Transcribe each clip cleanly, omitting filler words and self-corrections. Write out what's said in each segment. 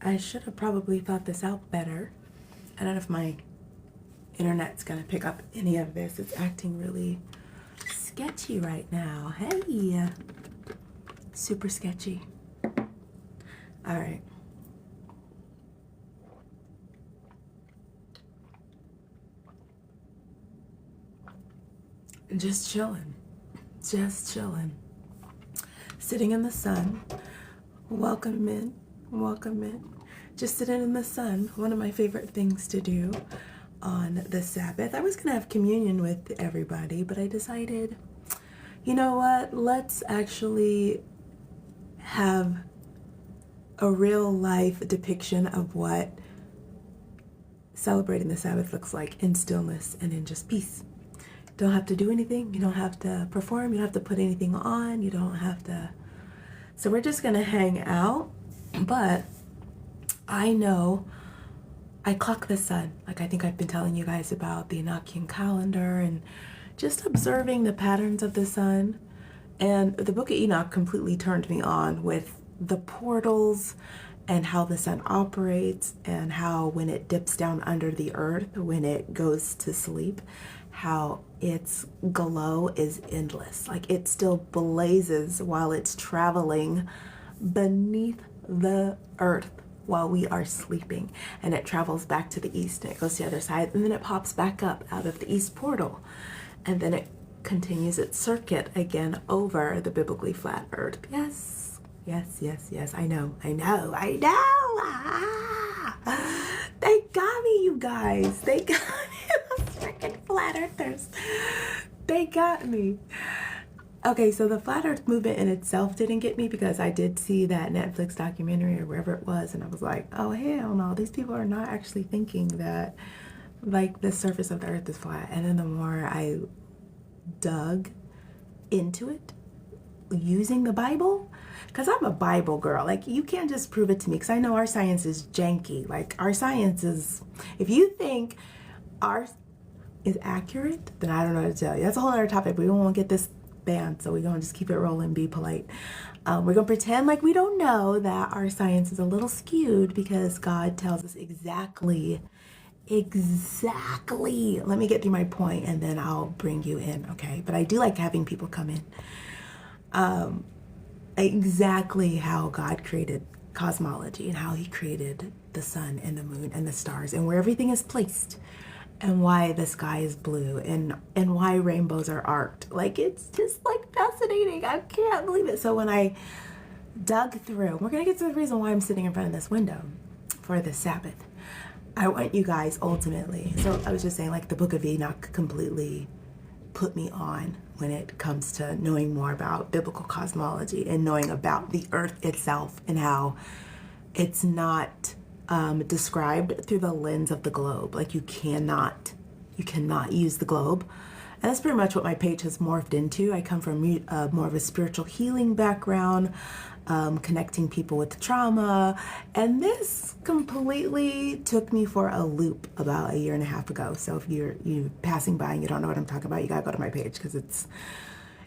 I should have probably thought this out better. I don't know if my internet's gonna pick up any of this. It's acting really sketchy right now. Hey, super sketchy. All right. Just chilling. Just chilling. Sitting in the sun. Welcome in. Welcome in. Just sitting in the sun. One of my favorite things to do on the Sabbath. I was going to have communion with everybody, but I decided, you know what? Let's actually have a real life depiction of what celebrating the Sabbath looks like in stillness and in just peace. Don't have to do anything. You don't have to perform. You don't have to put anything on. You don't have to. So we're just going to hang out. But I know I clock the sun. Like I think I've been telling you guys about the Enochian calendar and just observing the patterns of the sun. And the Book of Enoch completely turned me on with the portals and how the sun operates and how when it dips down under the earth, when it goes to sleep, how its glow is endless. Like it still blazes while it's traveling beneath the earth while we are sleeping, and it travels back to the east and it goes to the other side, and then it pops back up out of the east portal, and then it continues its circuit again over the biblically flat earth. Yes, yes, yes, yes. I know. They got me, you guys. They got me. Those freaking flat earthers. They got me. Okay, so the flat earth movement in itself didn't get me because I did see that Netflix documentary or wherever it was, and I was like, oh, hell no, these people are not actually thinking that, like, the surface of the earth is flat. And then the more I dug into it, using the Bible, because I'm a Bible girl. Like, you can't just prove it to me, because I know our science is janky. Like, our science is, if you think ours is accurate, then I don't know what to tell you. That's a whole other topic. We won't get this banned, so we're going to just keep it rolling, be polite. We're going to pretend like we don't know that our science is a little skewed because God tells us exactly. Let me get through my point and then I'll bring you in, okay? But I do like having people come in. Exactly how God created cosmology and how he created the sun and the moon and the stars and where everything is placed and why the sky is blue and why rainbows are arced. Like, it's just like fascinating. I can't believe it. So when I dug through, we're gonna get to the reason why I'm sitting in front of this window for the Sabbath. I want you guys ultimately, so I was just saying, like, the Book of Enoch completely put me on when it comes to knowing more about biblical cosmology and knowing about the earth itself and how it's not described through the lens of the globe. Like, you cannot use the globe. And that's pretty much what my page has morphed into. I come from more of a spiritual healing background, connecting people with trauma. And this completely took me for a loop about 1.5 years ago. So if you're passing by and you don't know what I'm talking about, you gotta go to my page because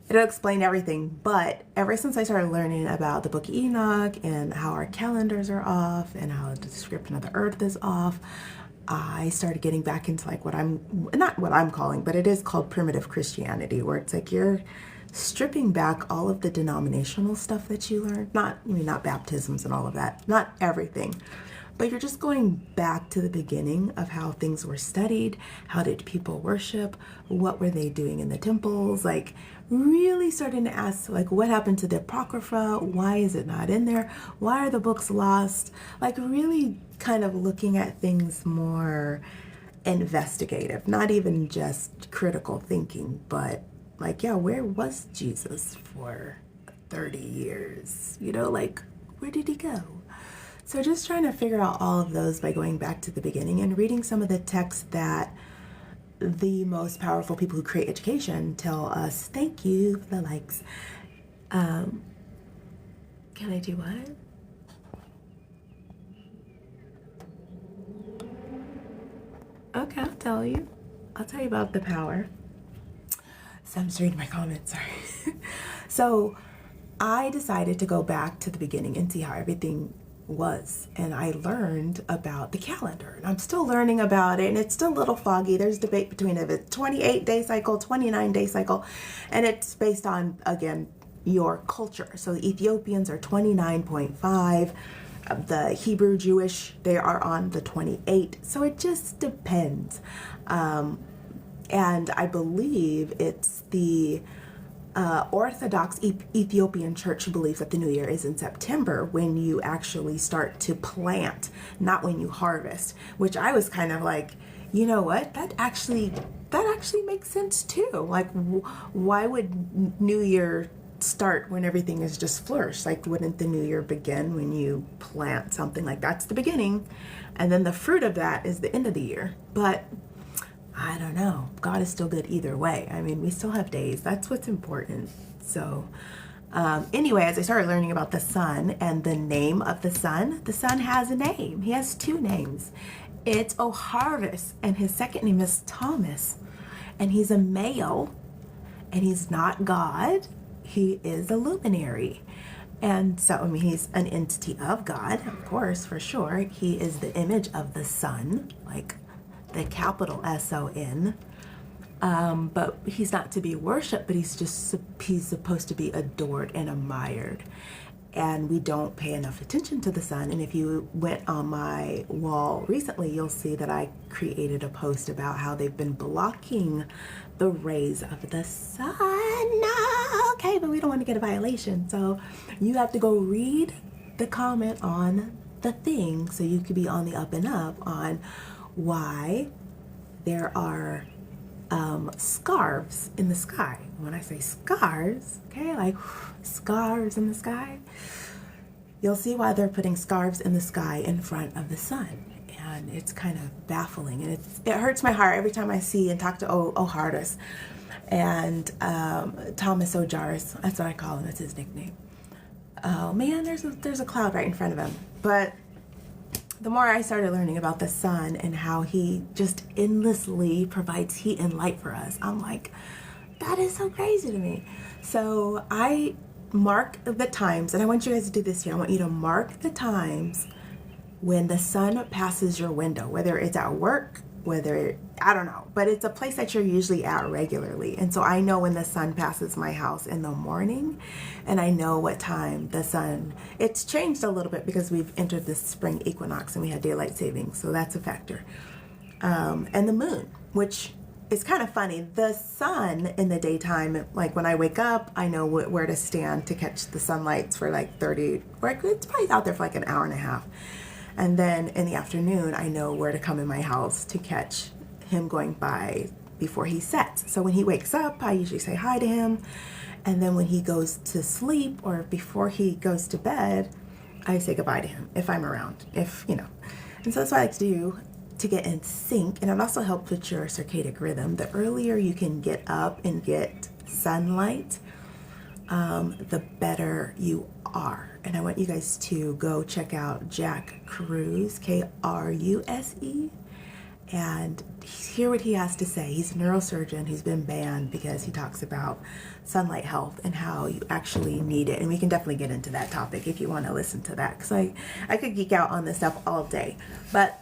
it'll explain everything. But ever since I started learning about the Book of Enoch and how our calendars are off and how the description of the earth is off, I started getting back into, like, not what I'm calling, but it is called primitive Christianity, where it's like you're stripping back all of the denominational stuff that you learned. Not baptisms and all of that, not everything, but you're just going back to the beginning of how things were studied. How did people worship? What were they doing in the temples? Like, really starting to ask, like, what happened to the Apocrypha? Why is it not in there? Why are the books lost? Like, really kind of looking at things more investigative, not even just critical thinking, but like, yeah, where was Jesus for 30 years? Like, where did he go? So just trying to figure out all of those by going back to the beginning and reading some of the texts that the most powerful people who create education tell us. Thank you for the likes. Can I do what? Okay, I'll tell you. I'll tell you about the power. So I'm just reading my comments, sorry. So I decided to go back to the beginning and see how everything was, and I learned about the calendar, and I'm still learning about it, and it's still a little foggy. There's debate between if it's 28-day cycle, 29-day cycle, and it's based on, again, your culture. So the Ethiopians are 29.5, the Hebrew Jewish, they are on the 28, so it just depends. And I believe it's the Orthodox Ethiopian Church believes that the new year is in September, when you actually start to plant, not when you harvest, which I was kind of like, you know what, that actually makes sense too. Like, why would New Year start when everything is just flourished? Like, wouldn't the new year begin when you plant something? Like, that's the beginning, and then the fruit of that is the end of the year. But I don't know. God is still good either way. I mean, we still have days. That's what's important. So anyway, as I started learning about the sun and the name of the sun has a name. He has two names. It's Oharvis, and his second name is Thomas. And he's a male, and he's not God. He is a luminary. And so, I mean, he's an entity of God, of course, for sure. He is the image of the sun, like the capital S-O-N, but he's not to be worshipped, but he's supposed to be adored and admired. And we don't pay enough attention to the sun. And if you went on my wall recently, you'll see that I created a post about how they've been blocking the rays of the sun. Okay, but we don't want to get a violation, so you have to go read the comment on the thing so you could be on the up and up on why there are scarves in the sky. When I say scarves, okay, like scarves in the sky, you'll see why they're putting scarves in the sky in front of the sun. And it's kind of baffling, and it hurts my heart every time I see and talk to Ohardus and Thomas Ojaris. That's what I call him. That's his nickname. Oh man, there's a cloud right in front of him. But the more I started learning about the sun and how he just endlessly provides heat and light for us, I'm like, that is so crazy to me. So I mark the times, and I want you guys to do this here. I want you to mark the times when the sun passes your window, whether it's at work, I don't know, but it's a place that you're usually at regularly. And so I know when the sun passes my house in the morning, and I know what time the sun, it's changed a little bit because we've entered this spring equinox and we had daylight savings, so that's a factor. And the moon, which is kind of funny. The sun in the daytime, like when I wake up, I know where to stand to catch the sunlight for like 30, or it's probably out there for like an hour and a half. And then in the afternoon, I know where to come in my house to catch him going by before he sets. So when he wakes up, I usually say hi to him. And then when he goes to sleep or before he goes to bed, I say goodbye to him if I'm around, if, you know. And so that's what I like to do to get in sync. And it also helps with your circadian rhythm. The earlier you can get up and get sunlight, the better you are. And I want you guys to go check out Jack Kruse, Kruse, and hear what he has to say. He's a neurosurgeon who's been banned because he talks about sunlight health and how you actually need it. And we can definitely get into that topic if you want to listen to that, because I could geek out on this stuff all day. But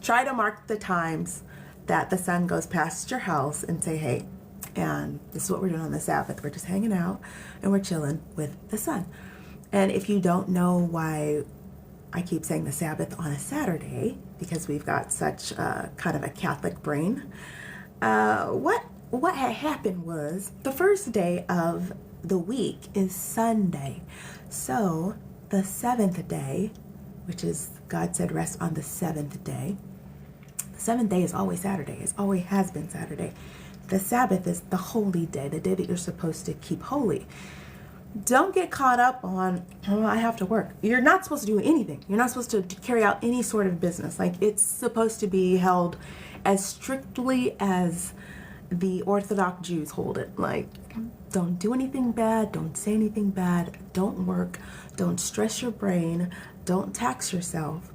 try to mark the times that the sun goes past your house and say, hey, and this is what we're doing on the Sabbath. We're just hanging out and we're chilling with the sun. And if you don't know why I keep saying the Sabbath on a Saturday, because we've got such kind of a Catholic brain, what had happened was the first day of the week is Sunday. So the seventh day, which is God said rest on the seventh day. The seventh day is always Saturday. It always has been Saturday. The Sabbath is the holy day, the day that you're supposed to keep holy. Don't get caught up on, oh, I have to work. You're not supposed to do anything. You're not supposed to carry out any sort of business. Like, it's supposed to be held as strictly as the Orthodox Jews hold it. Like, don't do anything bad. Don't say anything bad. Don't work. Don't stress your brain. Don't tax yourself.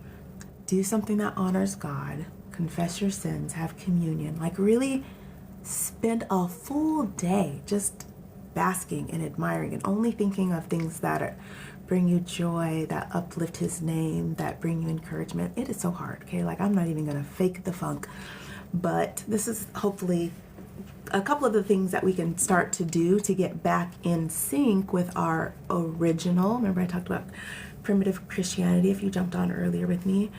Do something that honors God. Confess your sins. Have communion. Like, really spend a full day just basking and admiring and only thinking of things that bring you joy, that uplift his name, that bring you encouragement. It is so hard, okay? Like, I'm not even gonna fake the funk, but this is hopefully a couple of the things that we can start to do to get back in sync with our original. Remember I talked about primitive Christianity, if you jumped on earlier with me.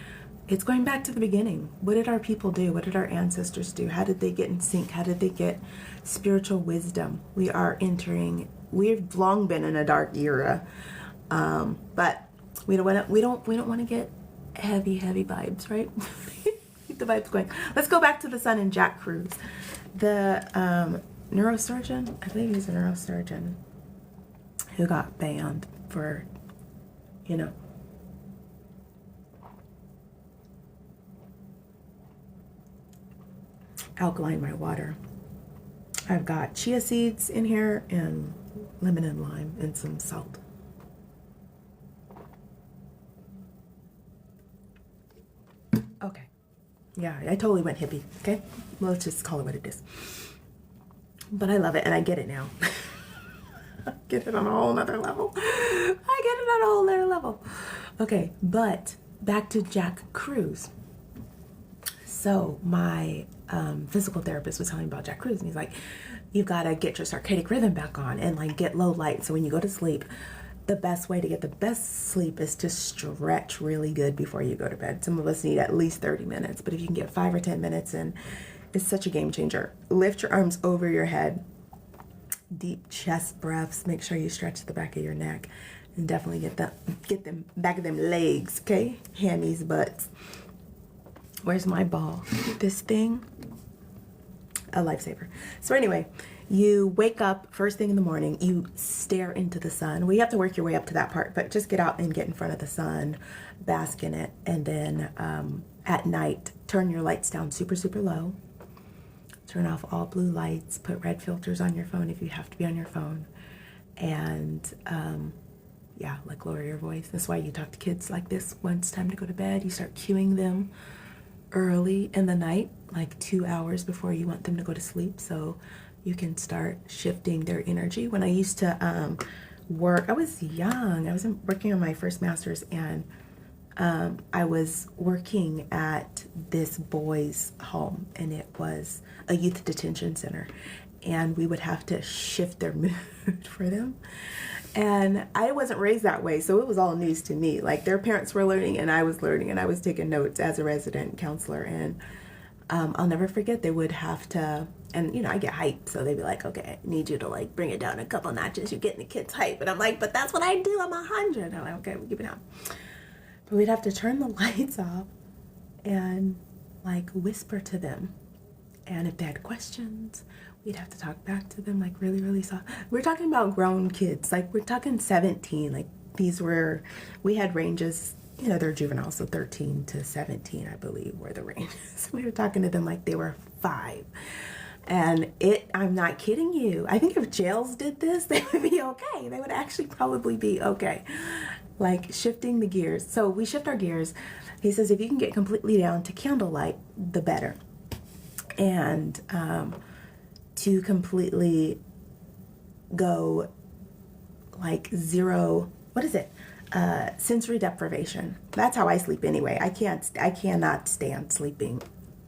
It's going back to the beginning. What did our people do? What did our ancestors do? How did they get in sync? How did they get spiritual wisdom? We've long been in a dark era, but we don't want to get heavy vibes, right? Keep the vibes going. Let's go back to the sun and Jack Cruz, the neurosurgeon. I believe he's a neurosurgeon who got banned for, alkaline my water. I've got chia seeds in here and lemon and lime and some salt. Okay. Yeah, I totally went hippie. Okay. Well, let's just call it what it is. But I love it and I get it now. I get it on a whole nother level. Okay, but back to Jack Cruz. So my physical therapist was telling me about Jack Cruz, and he's like, you've got to get your circadian rhythm back on and like get low light. So when you go to sleep, the best way to get the best sleep is to stretch really good before you go to bed. Some of us need at least 30 minutes, but if you can get 5 or 10 minutes in, it's such a game changer. Lift your arms over your head, deep chest breaths. Make sure you stretch the back of your neck, and definitely get them back of them legs, okay? Hammies, butts. Where's my ball? This thing? A lifesaver. So anyway, you wake up first thing in the morning, you stare into the sun. Well, you have to work your way up to that part, but just get out and get in front of the sun, bask in it, and then at night, turn your lights down super, super low. Turn off all blue lights, put red filters on your phone if you have to be on your phone, and yeah, like lower your voice. That's why you talk to kids like this when it's time to go to bed. You start cueing them early in the night, like 2 hours before you want them to go to sleep, so you can start shifting their energy. When I used to work, I was young. I was working on my first master's, and I was working at this boys' home, and it was a youth detention center, and we would have to shift their mood for them. And I wasn't raised that way, so it was all news to me. Like, their parents were learning, and I was learning, and I was taking notes as a resident counselor. And I'll never forget, they would have to, and I get hyped, so they'd be like, okay, I need you to like bring it down a couple notches. You're getting the kids hype. And I'm like, but that's what I do. I'm 100. I'm like, okay, we'll keep it down. But we'd have to turn the lights off and like whisper to them. And if they had questions, we'd have to talk back to them like really, really soft. We're talking about grown kids. Like, we're talking 17. Like, we had ranges, they're juveniles, so 13 to 17, I believe, were the ranges. We were talking to them like they were 5. And I'm not kidding you. I think if jails did this, they would be okay. They would actually probably be okay. Like, shifting the gears. So we shift our gears. He says if you can get completely down to candlelight, the better. And to completely go like zero, sensory deprivation. That's how I sleep anyway. I cannot stand sleeping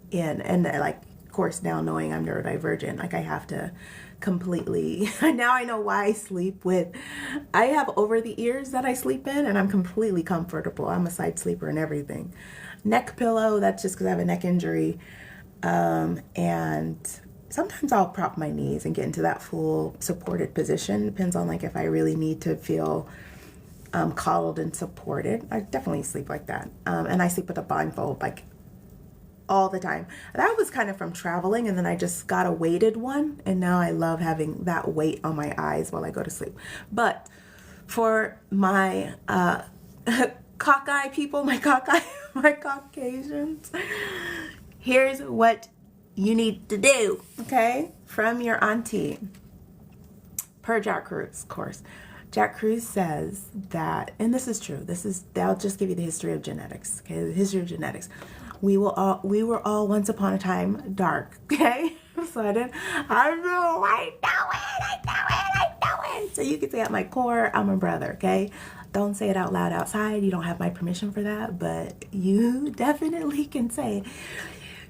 in, and like, of course, now knowing I'm neurodivergent, like I have to completely, now I know why I have over the ears that I sleep in, and I'm completely comfortable. I'm a side sleeper and everything. Neck pillow, that's just because I have a neck injury. And sometimes I'll prop my knees and get into that full supported position. Depends on like if I really need to feel coddled and supported. I definitely sleep like that. And I sleep with a blindfold like all the time. That was kind of from traveling, and then I just got a weighted one, and now I love having that weight on my eyes while I go to sleep. But for my cockeye people, my Caucasians, here's what you need to do, okay? From your auntie. Per Jack Cruz, of course. Jack Cruz says that, and this is true, they'll just give you the history of genetics, okay? The history of genetics. We were all once upon a time dark, okay? So I know it. So you could say at my core, I'm a brother, okay? Don't say it out loud outside. You don't have my permission for that, but you definitely can say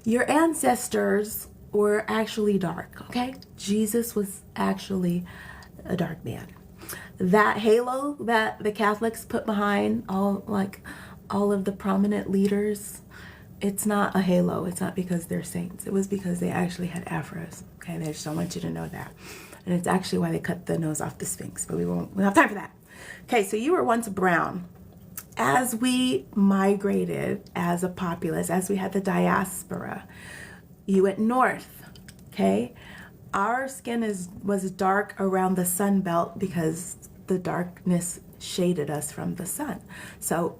your ancestors were actually dark, okay? Jesus was actually a dark man. That halo that the Catholics put behind all of the prominent leaders, it's not a halo. It's not because they're saints. It was because they actually had afros. Okay, they just don't want you to know that. And it's actually why they cut the nose off the Sphinx, but we don't have time for that. Okay, so you were once brown. As we migrated as a populace, as we had the diaspora, you went north, okay? Our skin was dark around the sun belt because the darkness shaded us from the sun. So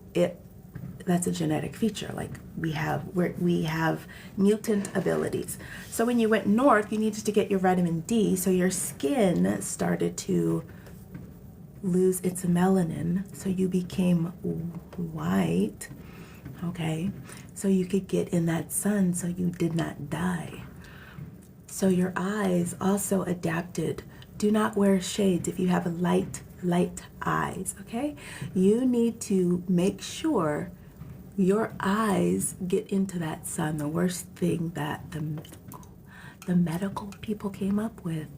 that's a genetic feature. Like we have mutant abilities. So when you went north, you needed to get your vitamin D. So your skin started to lose its melanin. So you became white. Okay. So you could get in that sun so you did not die. So your eyes also adapted. Do not wear shades if you have light eyes. Okay. You need to make sure your eyes get into that sun. The worst thing that the medical people came up with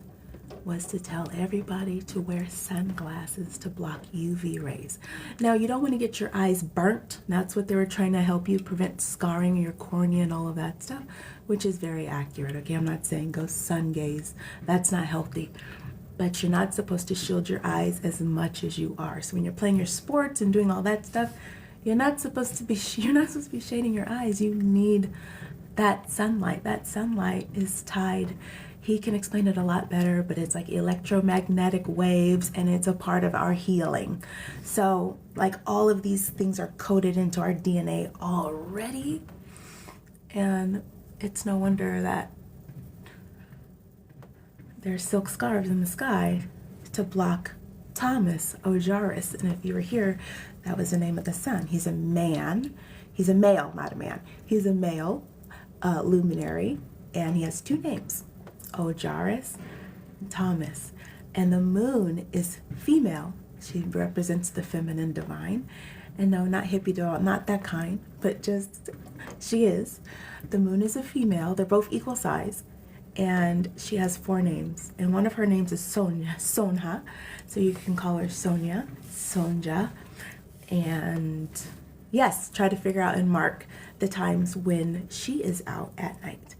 was to tell everybody to wear sunglasses to block UV rays. Now, you don't want to get your eyes burnt. That's what they were trying to help you prevent scarring of your cornea and all of that stuff, which is very accurate. Okay, I'm not saying go sun gaze. That's not healthy. But you're not supposed to shield your eyes as much as you are. So when you're playing your sports and doing all that stuff, you're not supposed to be shading your eyes. You need that sunlight. That sunlight is tied. He can explain it a lot better, but it's like electromagnetic waves, and it's a part of our healing. So like all of these things are coded into our DNA already. And it's no wonder that there's silk scarves in the sky to block Thomas Ojaris. And if you were here, that was the name of the sun. He's a man. He's a male, not a man. He's a male luminary, and he has two names, Ojaris and Thomas. And the moon is female. She represents the feminine divine. And no, not hippie doll, not that kind, but just she is. The moon is a female. They're both equal size. And she has 4 names. And one of her names is Sonja. So you can call her Sonia, Sonja. And yes, try to figure out and mark the times when she is out at night.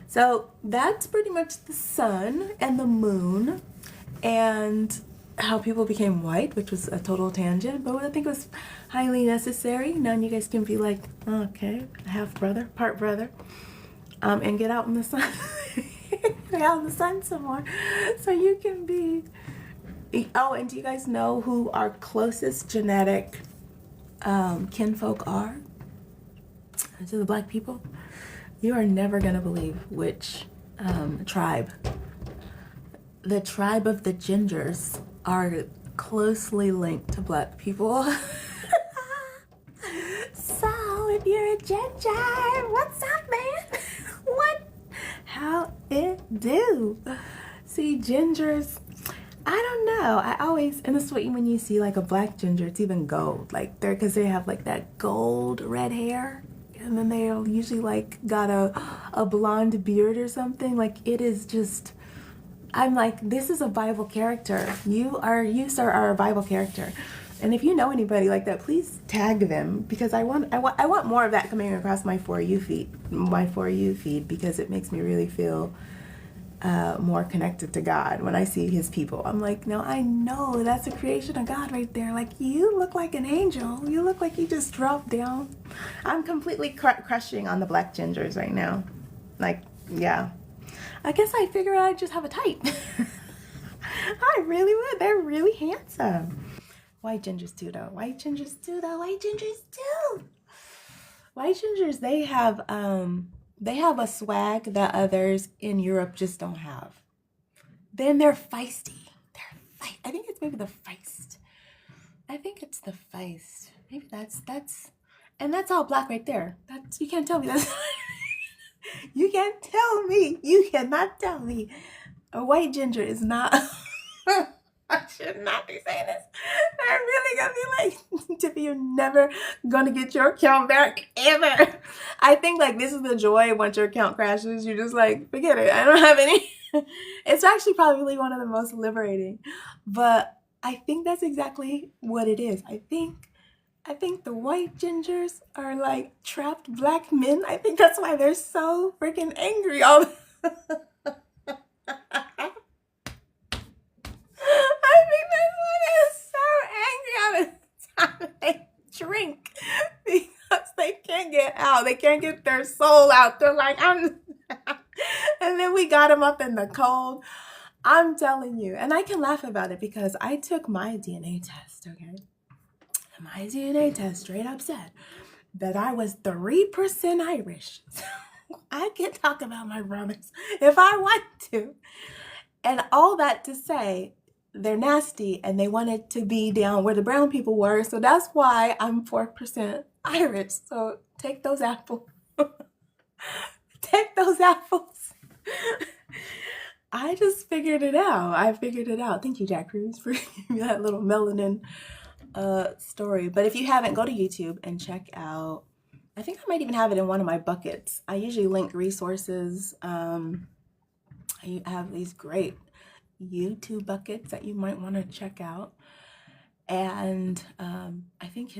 So that's pretty much the sun and the moon and how people became white, which was a total tangent, but I think it was highly necessary. Now you guys can be like, okay, half brother, part brother, and get out in the sun. Get out in the sun some more so you can be. Oh, and do you guys know who our closest genetic kinfolk are to the black people? You are never going to believe which tribe. The tribe of the Gingers are closely linked to black people. So if you're a ginger, what's up, man? What? How it do? See, gingers, I don't know. I always, and it's when you see like a black ginger, it's even gold. Like because they have like that gold red hair. And then they'll usually like got a blonde beard or something. Like it is just, I'm like, this is a Bible character. You sir are a Bible character. And if you know anybody like that, please tag them, because I want more of that coming across my For You feed, because it makes me really feel more connected to God when I see his people. I'm like, no, I know that's a creation of God right there. Like, you look like an angel. You look like you just dropped down. I'm completely crushing on the black gingers right now. Like, yeah. I guess I figured I'd just have a type. I really would. They're really handsome. White gingers too, though. White gingers, they have a swag that others in Europe just don't have. Then they're feisty. I think it's maybe the feist. I think it's the feist. Maybe that's and that's all black right there. You can't tell me that. You can't tell me. You cannot tell me a white ginger is not. should not be saying this. I'm really gonna be like, Tippy, you're never gonna get your account back ever. I think like this is the joy once your account crashes. You're just like, forget it. I don't have any. It's actually probably one of the most liberating. But I think that's exactly what it is. I think the white gingers are like trapped black men. I think that's why they're so freaking angry all the I think that's why they're so angry all the time they drink, because they can't get out. They can't get their soul out. They're like, I'm and then we got them up in the cold. I'm telling you. And I can laugh about it because I took my DNA test, okay? My DNA test straight up said that I was 3% Irish. So I can talk about my brothers if I want to. And all that to say, they're nasty and they wanted to be down where the brown people were. So that's why I'm 4% Irish. So take those apples. Take those apples. I just figured it out. I figured it out. Thank you, Jack Cruz, for giving me that little melanin story. But if you haven't, go to YouTube and check out, I think I might even have it in one of my buckets. I usually link resources. I have these great YouTube buckets that you might want to check out. And I think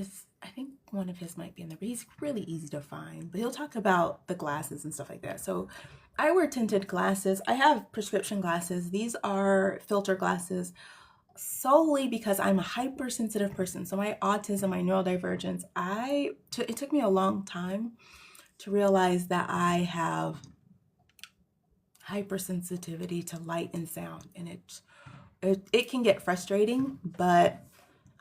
one of his might be in there, but he's really easy to find. But he'll talk about the glasses and stuff like that. So I wear tinted glasses. I have prescription glasses. These are filter glasses solely because I'm a hypersensitive person. So my autism, my neurodivergence, it took me a long time to realize that I have hypersensitivity to light and sound, and it can get frustrating, but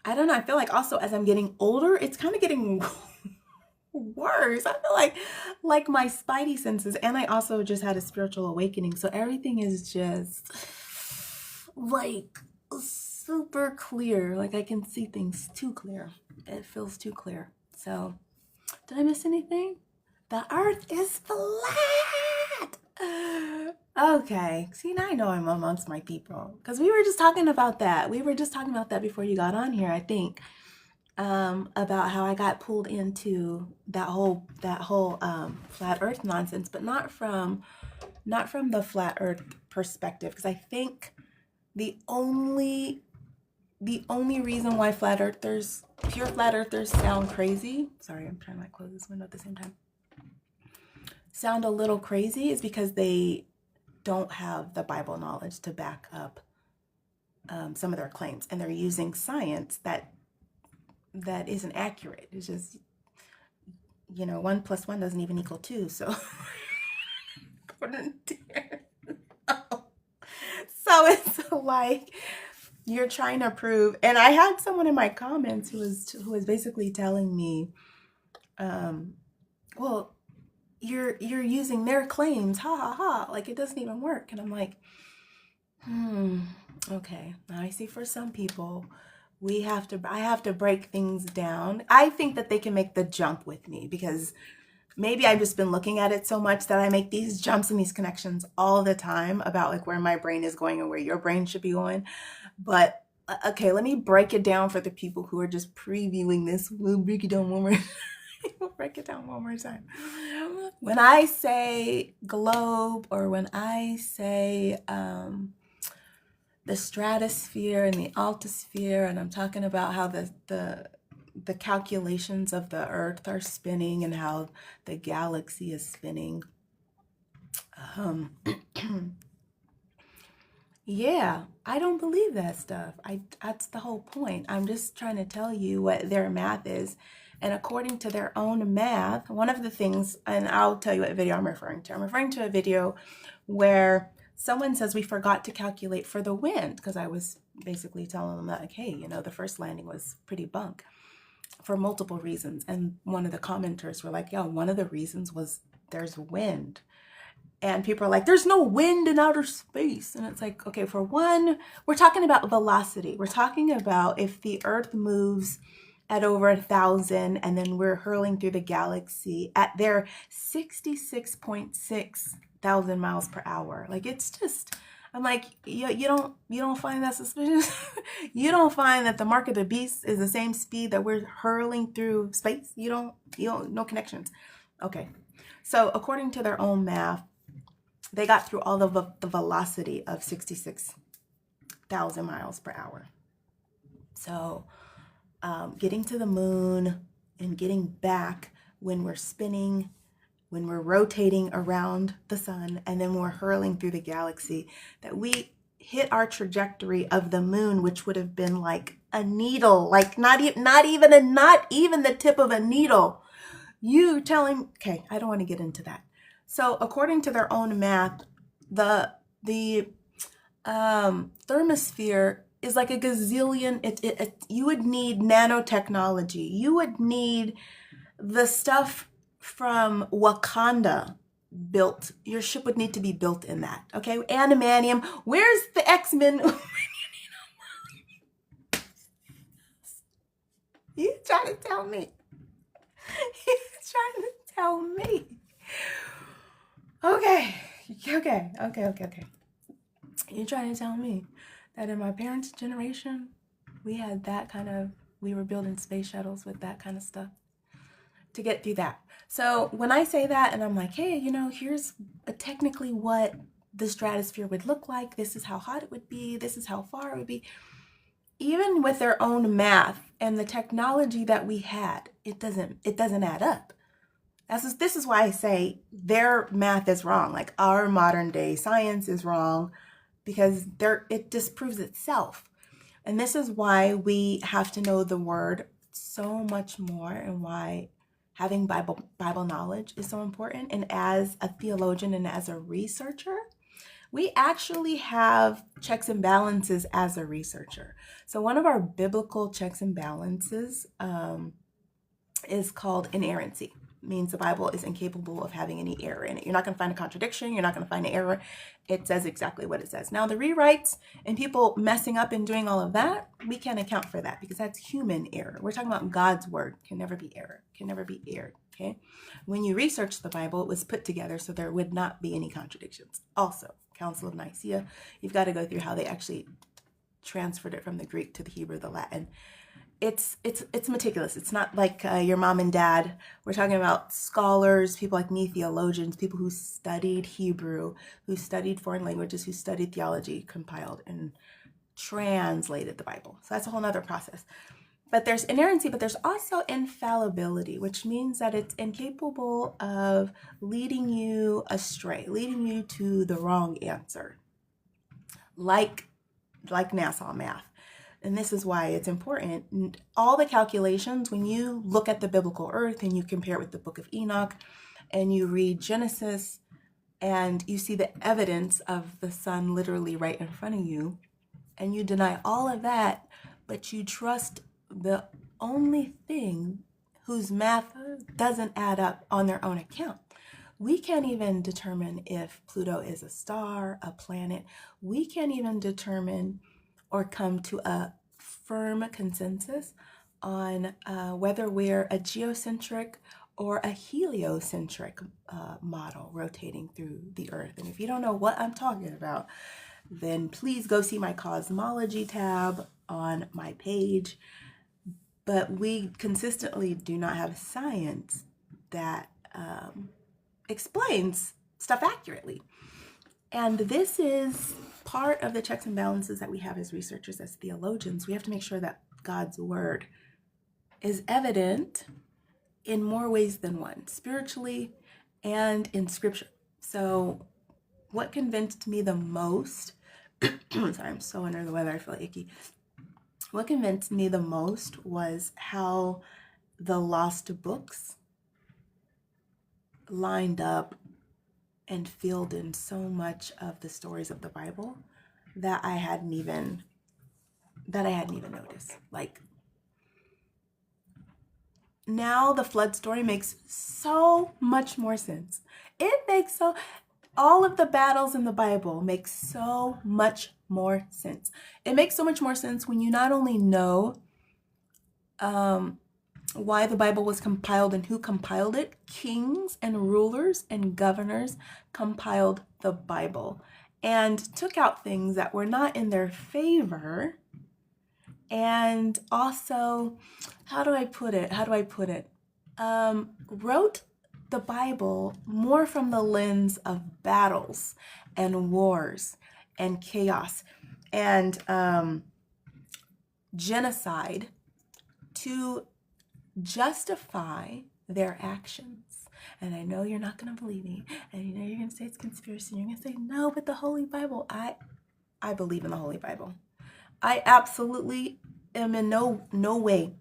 I don't know. I feel like also as I'm getting older, it's kind of getting worse. I feel like my spidey senses, and I also just had a spiritual awakening. So everything is just like super clear. Like I can see things too clear. It feels too clear. So did I miss anything? The earth is flat. Okay. See, now I know I'm amongst my people. Because we were just talking about that. We were just talking about that before you got on here, I think. About how I got pulled into that whole flat earth nonsense, but not from the flat earth perspective. Because I think the only reason why pure flat earthers sound crazy, sorry, I'm trying to like close this window at the same time, sound a little crazy is because they don't have the Bible knowledge to back up some of their claims, and they're using science that isn't accurate. It's just, 1 + 1 doesn't even equal 2. So, so it's like you're trying to prove. And I had someone in my comments who was basically telling me, well, you're using their claims, ha ha ha, like it doesn't even work. And I'm like, okay. Now I see for some people, I have to break things down. I think that they can make the jump with me because maybe I've just been looking at it so much that I make these jumps and these connections all the time about like where my brain is going and where your brain should be going. But okay, let me break it down for the people who are just previewing this. We'll break it down one more. We'll break it down one more time. When I say globe, or when I say the stratosphere and the altosphere, and I'm talking about how the calculations of the earth are spinning and how the galaxy is spinning. Yeah, I don't believe that stuff. That's the whole point. I'm just trying to tell you what their math is. And according to their own math, one of the things, and I'll tell you what video I'm referring to. I'm referring to a video where someone says we forgot to calculate for the wind, because I was basically telling them that, like, hey, the first landing was pretty bunk for multiple reasons. And one of the commenters were like, yeah, one of the reasons was there's wind. And people are like, there's no wind in outer space. And it's like, okay, for one, we're talking about velocity. We're talking about if the earth moves at over 1,000 and then we're hurling through the galaxy at their 66.6 thousand miles per hour. Like, it's just, I'm like, you don't find that suspicious? You don't find that the mark of the beast is the same speed that we're hurling through space? No connections. Okay. So according to their own math, they got through all of the velocity of 66,000 miles per hour. So getting to the moon and getting back when we're spinning, when we're rotating around the sun, and then we're hurling through the galaxy, that we hit our trajectory of the moon, which would have been like a needle, like not even the tip of a needle. You telling, okay, I don't want to get into that. So according to their own math, the thermosphere is like a gazillion. You would need nanotechnology. You would need the stuff from Wakanda built. Your ship would need to be built in that. Okay, animanium. Where's the X-Men? You trying to tell me? He's trying to tell me. Okay. You're trying to tell me that in my parents' generation, we were building space shuttles with that kind of stuff to get through that. So when I say that and I'm like, hey, here's technically what the stratosphere would look like. This is how hot it would be. This is how far it would be. Even with their own math and the technology that we had, it doesn't add up. This is why I say their math is wrong. Like our modern day science is wrong because it disproves itself. And this is why we have to know the word so much more, and why having Bible knowledge is so important. And as a theologian and as a researcher, we actually have checks and balances as a researcher. So one of our biblical checks and balances is called inerrancy. It means the Bible is incapable of having any error in it. You're not going to find a contradiction. You're not going to find an error. It says exactly what it says. Now, the rewrites and people messing up and doing all of that, we can't account for that because that's human error. We're talking about God's word. Can never be error. Can never be erred. Okay. When you research the Bible, it was put together so there would not be any contradictions. Also, Council of Nicaea, you've got to go through how they actually transferred it from the Greek to the Hebrew, the Latin. It's meticulous. It's not like your mom and dad. We're talking about scholars, people like me, theologians, people who studied Hebrew, who studied foreign languages, who studied theology, compiled and translated the Bible. So that's a whole nother process. But there's inerrancy, but there's also infallibility, which means that it's incapable of leading you astray, leading you to the wrong answer, like NASA math. And this is why it's important. All the calculations, when you look at the biblical earth and you compare it with the book of Enoch and you read Genesis and you see the evidence of the sun literally right in front of you, and you deny all of that, but you trust the only thing whose math doesn't add up on their own account. We can't even determine if Pluto is a star, a planet. We can't even determine or come to a firm consensus on whether we're a geocentric or a heliocentric model rotating through the Earth. And if you don't know what I'm talking about, then please go see my cosmology tab on my page. But we consistently do not have science that explains stuff accurately. And this is part of the checks and balances that we have as researchers, as theologians. We have to make sure that God's word is evident in more ways than one, spiritually and in scripture. So what convinced me the most, sorry, I'm so under the weather, I feel icky. What convinced me the most was how the lost books lined up and filled in so much of the stories of the Bible that I hadn't even noticed. Like, now the flood story makes so much more sense. All of the battles in the Bible make so much more sense. It makes so much more sense when you not only know why the Bible was compiled and who compiled it. Kings and rulers and governors compiled the Bible. and took out things that were not in their favor. And also, how do I put it? Wrote the Bible more from the lens of battles and wars and chaos and genocide to justify their actions. And I know you're not going to believe me, and you know you're going to say it's conspiracy, and you're going to say, no, but the Holy Bible, I believe in the Holy Bible. I absolutely am in no way,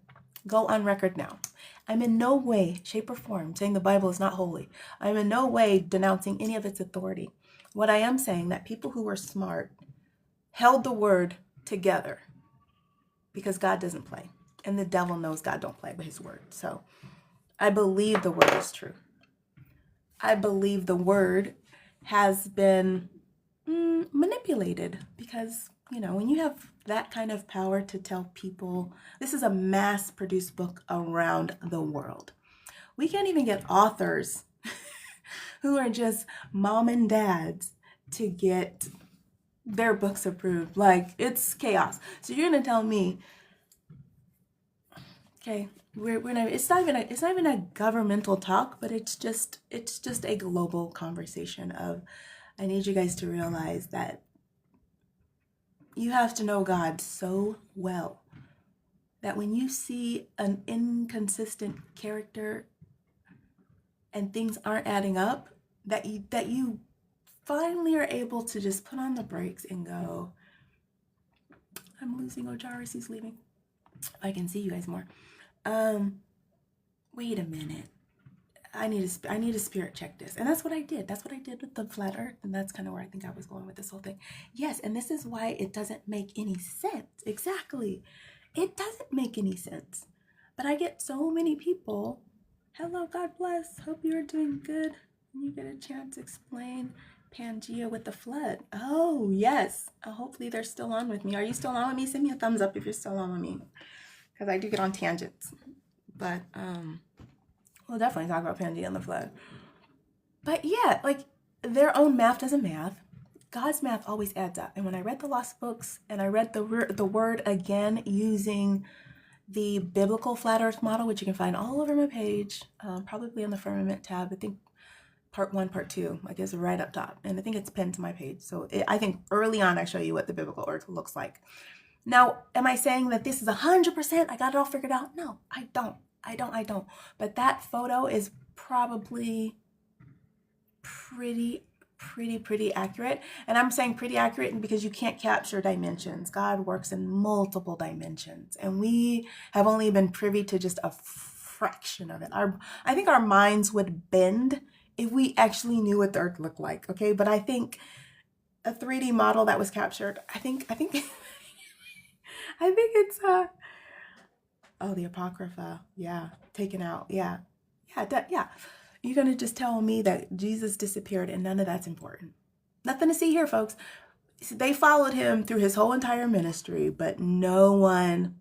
go on record now, I'm in no way, shape, or form saying the Bible is not holy. I'm in no way denouncing any of its authority. What I am saying that people who were smart held the word together because God doesn't play. And the devil knows God don't play with his word. So I believe the word is true. I believe the word has been manipulated because, you know, when you have that kind of power to tell people, this is a mass-produced book around the world. We can't even get authors who are just mom and dads to get their books approved. Like, it's chaos. So you're going to tell me, okay, it's not even a governmental talk, but it's just a global conversation of, I need you guys to realize that you have to know God so well that when you see an inconsistent character and things aren't adding up, that you finally are able to just put on the brakes and go, I'm losing Ojaris, he's leaving. I can see you guys more. Wait a minute. I need to spirit check this. And that's what I did. That's what I did with the flat earth. And that's kind of where I think I was going with this whole thing. Yes, and this is why it doesn't make any sense. Exactly. It doesn't make any sense. But I get so many people, hello, God bless, hope you're doing good. You get a chance to explain Pangea with the flood. Oh, yes. Hopefully they're still on with me. Are you still on with me? Send me a thumbs up if you're still on with me. Because I do get on tangents. But, we'll definitely talk about Pangea and the flood. But yeah, like, their own math doesn't math. God's math always adds up. And when I read the Lost Books and I read the word again using the biblical flat earth model, which you can find all over my page, probably on the firmament tab, I think part 1, part 2, like it's right up top. And I think it's pinned to my page. So I think early on I show you what the biblical earth looks like. Now, am I saying that this is 100%? I got it all figured out? No, I don't. But that photo is probably pretty accurate. And I'm saying pretty accurate because you can't capture dimensions. God works in multiple dimensions. And we have only been privy to just a fraction of it. I think our minds would bend if we actually knew what the earth looked like. Okay, but I think a 3D model that was captured, I think it's the Apocrypha, yeah, taken out, yeah. You're gonna just tell me that Jesus disappeared and none of that's important. Nothing to see here, folks. They followed him through his whole entire ministry, but no one.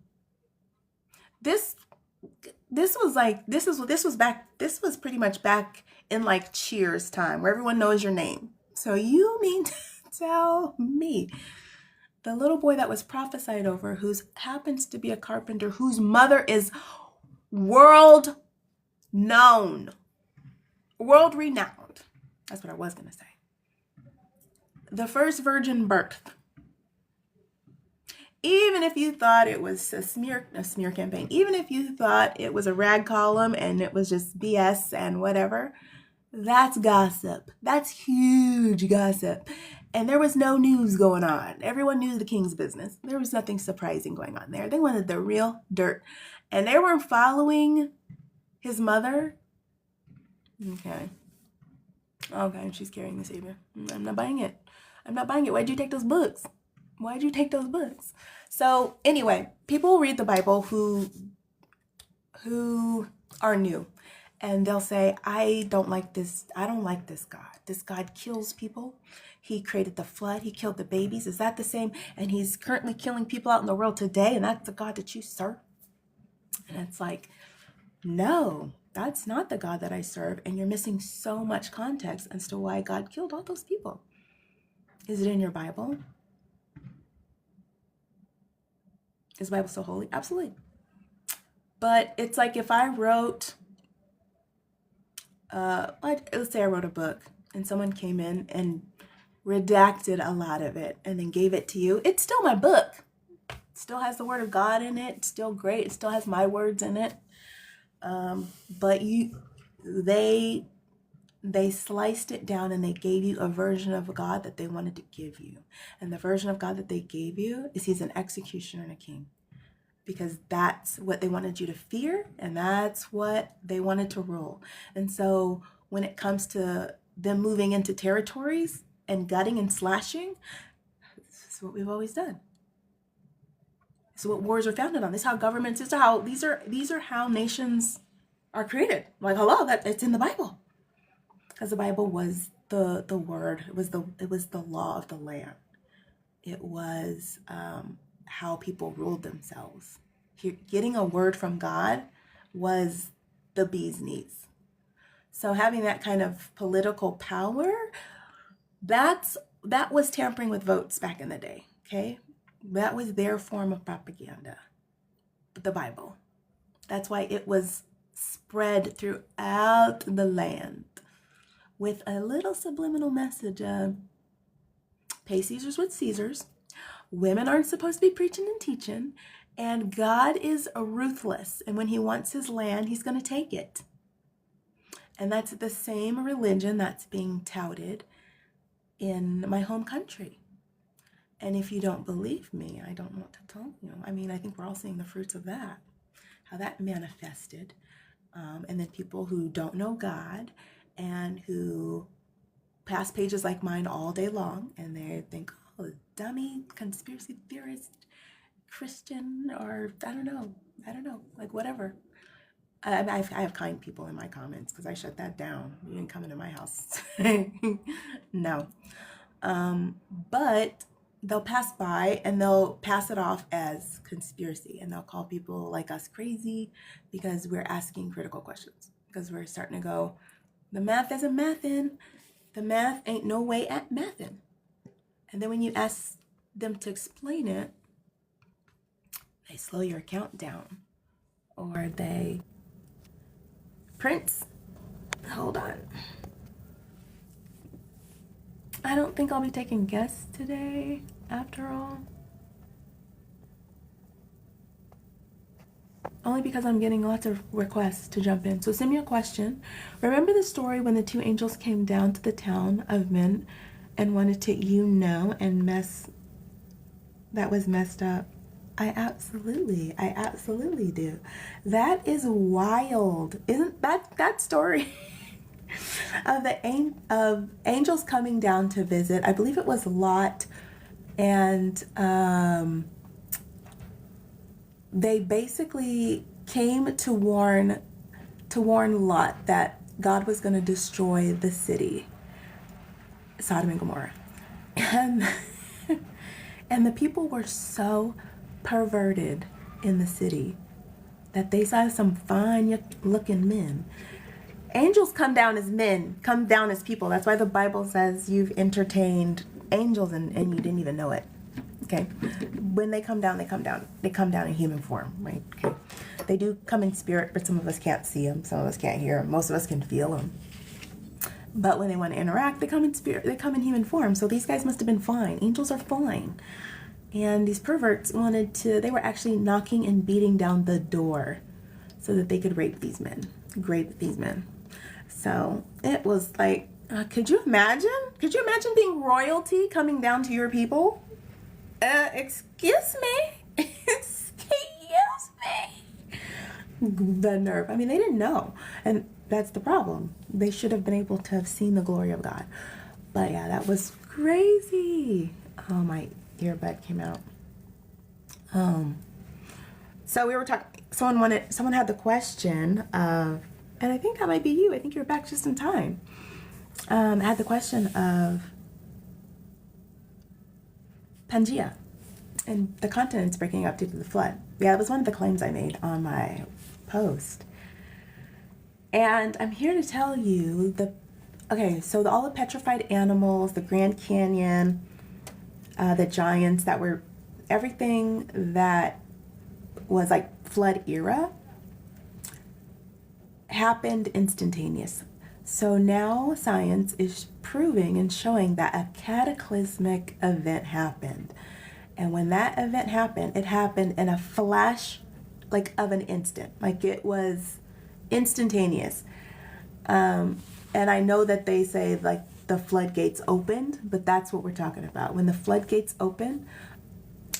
This was pretty much back in like Cheers time, where everyone knows your name. So you mean to tell me the little boy that was prophesied over, who happens to be a carpenter, whose mother is world renowned. That's what I was going to say. The first virgin birth. Even if you thought it was a smear campaign, even if you thought it was a rag column and it was just BS and whatever, that's gossip. That's huge gossip. And there was no news going on. Everyone knew the king's business. There was nothing surprising going on there. They wanted the real dirt. And they were following his mother. Okay, she's carrying the Savior. I'm not buying it. Why'd you take those books? So anyway, people read the Bible who are new. And they'll say, I don't like this God. This God kills people. He created the flood. He killed the babies. Is that the same? And he's currently killing people out in the world today. And that's the God that you serve? And it's like, no, that's not the God that I serve. And you're missing so much context as to why God killed all those people. Is it in your Bible? Is the Bible so holy? Absolutely. But it's like if I wrote, let's say I wrote a book and someone came in and redacted a lot of it and then gave it to you, it's still my book. It still has the word of God in it. It's still great. It still has my words in it. But they sliced it down and they gave you a version of God that they wanted to give you. And the version of God that they gave you is he's an executioner and a king. Because that's what they wanted you to fear, and that's what they wanted to rule. And so when it comes to them moving into territories and gutting and slashing, this is what we've always done. This is what wars are founded on. This is how governments, these are how nations are created. Like, hello, it's in the Bible. Because the Bible was the word, it was the law of the land. It was how people ruled themselves. Getting a word from God was the bee's knees. So having that kind of political power, that was tampering with votes back in the day, okay? That was their form of propaganda, the Bible. That's why it was spread throughout the land with a little subliminal message of pay Caesar's what Caesar's. Women aren't supposed to be preaching and teaching, and God is ruthless. And when he wants his land, he's going to take it. And that's the same religion that's being touted in my home country. And if you don't believe me, I don't know what to tell you. I mean, I think we're all seeing the fruits of that, how that manifested. And then people who don't know God and who pass pages like mine all day long, and they think, oh, dummy conspiracy theorist Christian, or I don't know, like whatever. I have kind people in my comments because I shut that down. You didn't come into my house. No. But they'll pass by and they'll pass it off as conspiracy, and they'll call people like us crazy because we're asking critical questions, because we're starting to go, the math isn't mathin'. The math ain't no way at mathin'. And then when you ask them to explain it, they slow your account down, or they Prince, hold on. I don't think I'll be taking guests today after all. Only because I'm getting lots of requests to jump in. So send me a question. Remember the story when the two angels came down to the town of men and wanted to, that was messed up? I absolutely do. That is wild. Isn't that story of angels coming down to visit? I believe it was Lot, and they basically came to warn Lot that God was going to destroy the city, Sodom and Gomorrah. And the people were so perverted in the city that they saw some fine looking men. Angels come down as men, come down as people. That's why the Bible says you've entertained angels and you didn't even know it. Okay. When they come down, they come down in human form, right? Okay. They do come in spirit, but some of us can't see them. Some of us can't hear them. Most of us can feel them. But when they want to interact, they come in spirit, they come in human form. So these guys must have been fine. Angels are fine. And these perverts they were actually knocking and beating down the door so that they could rape these men. So it was like, could you imagine? Could you imagine being royalty coming down to your people? Excuse me? Excuse me? The nerve. I mean, they didn't know. And that's the problem. They should have been able to have seen the glory of God. But yeah, that was crazy. Oh, my earbud came out. So we were talking, someone had the question of, and I think that might be you. I think you're back just in time. Had the question of Pangea and the continents breaking up due to the flood. Yeah, that was one of the claims I made on my post. And I'm here to tell you all the petrified animals, the Grand Canyon, the giants that were, everything that was like flood era happened instantaneous. So now science is proving and showing that a cataclysmic event happened. And when that event happened, it happened in a flash, like of an instant. Like it was instantaneous. And I know that they say like the floodgates opened, but that's what we're talking about. When the floodgates opened,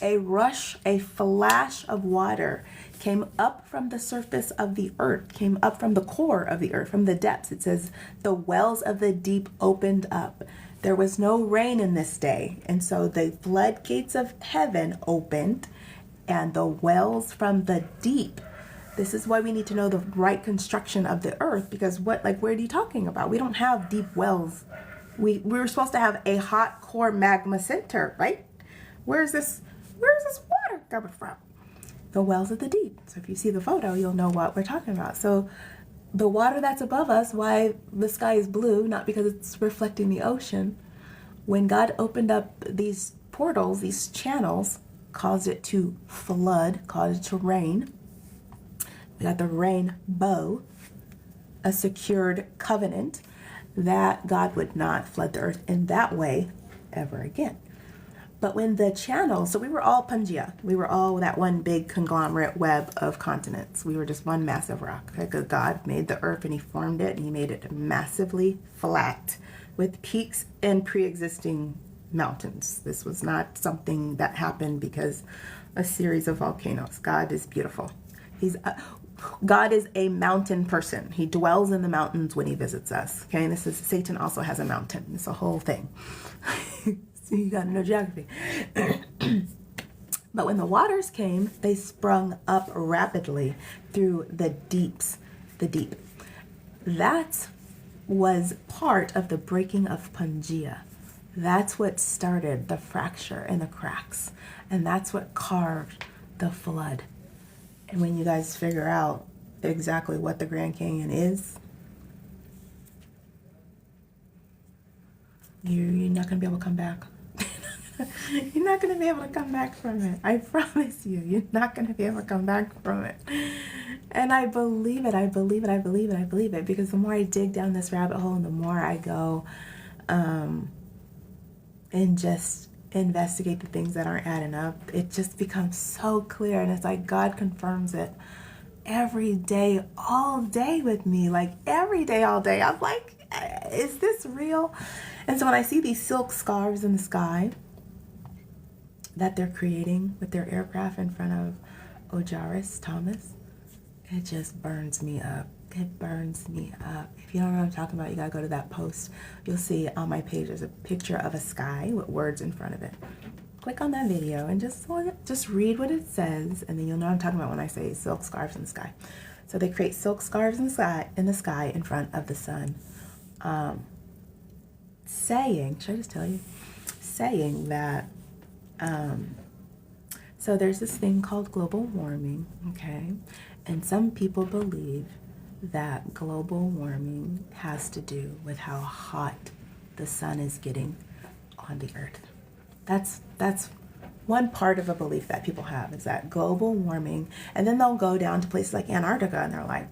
a rush, a flash of water came up from the surface of the earth, came up from the core of the earth, from the depths. It says the wells of the deep opened up. There was no rain in this day. And so the floodgates of heaven opened and the wells from the deep. This is why we need to know the right construction of the earth, because what are you talking about? We don't have deep wells. We were supposed to have a hot core magma center, right? Where's this water coming from? The wells of the deep. So if you see the photo, you'll know what we're talking about. So the water that's above us, why the sky is blue, not because it's reflecting the ocean. When God opened up these portals, these channels, caused it to flood, caused it to rain. We got the rainbow, a secured covenant that God would not flood the earth in that way ever again. But when the channels, so we were all Pangea. We were all that one big conglomerate web of continents. We were just one massive rock. Because God made the earth and he formed it and he made it massively flat with peaks and pre-existing mountains. This was not something that happened because a series of volcanoes. God is beautiful. God is a mountain person. He dwells in the mountains when he visits us. Okay, and Satan also has a mountain. It's a whole thing. So you gotta know geography. But when the waters came, they sprung up rapidly through the deeps, the deep. That was part of the breaking of Pangea. That's what started the fracture and the cracks. And that's what carved the flood. And when you guys figure out exactly what the Grand Canyon is, you're not going to be able to come back. You're not going to be able to come back from it. I promise you, you're not going to be able to come back from it. And I believe it. I believe it. I believe it. I believe it. Because the more I dig down this rabbit hole and the more I go and just investigate the things that aren't adding up, it just becomes so clear. And it's like God confirms it every day, all day with me. Like every day, all day. I'm like, is this real? And so when I see these silk scarves in the sky that they're creating with their aircraft in front of Ojaris Thomas, it just burns me up. It burns me up. If you don't know what I'm talking about, you gotta go to that post. You'll see on my page there's a picture of a sky with words in front of it. Click on that video and just read what it says, and then you'll know what I'm talking about when I say silk scarves in the sky. So they create silk scarves in the sky in front of the sun, saying, should I just tell you? Saying that, so there's this thing called global warming, okay? And some people believe that global warming has to do with how hot the sun is getting on the earth. That's one part of a belief that people have, is that global warming, and then they'll go down to places like Antarctica and they're like,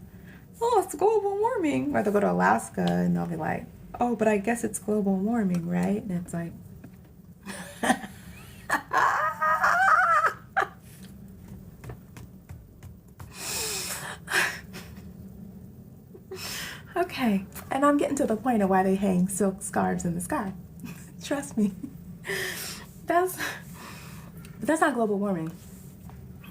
oh, it's global warming. Or they'll go to Alaska and they'll be like, oh, but I guess it's global warming, right? And it's like, okay, and I'm getting to the point of why they hang silk scarves in the sky. Trust me. That's not global warming.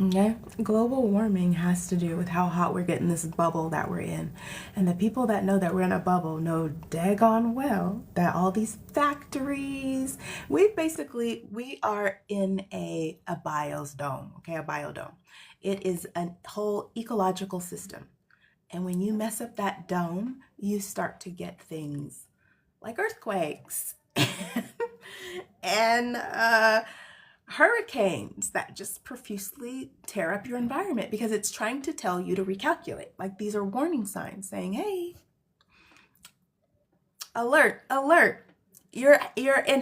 Okay? Global warming has to do with how hot we're getting this bubble that we're in. And the people that know that we're in a bubble know daggone well that all these factories, we are in a biodome, okay? A biodome. It is a whole ecological system. And when you mess up that dome, you start to get things like earthquakes and hurricanes that just profusely tear up your environment because it's trying to tell you to recalculate. Like these are warning signs saying, hey, alert, alert. your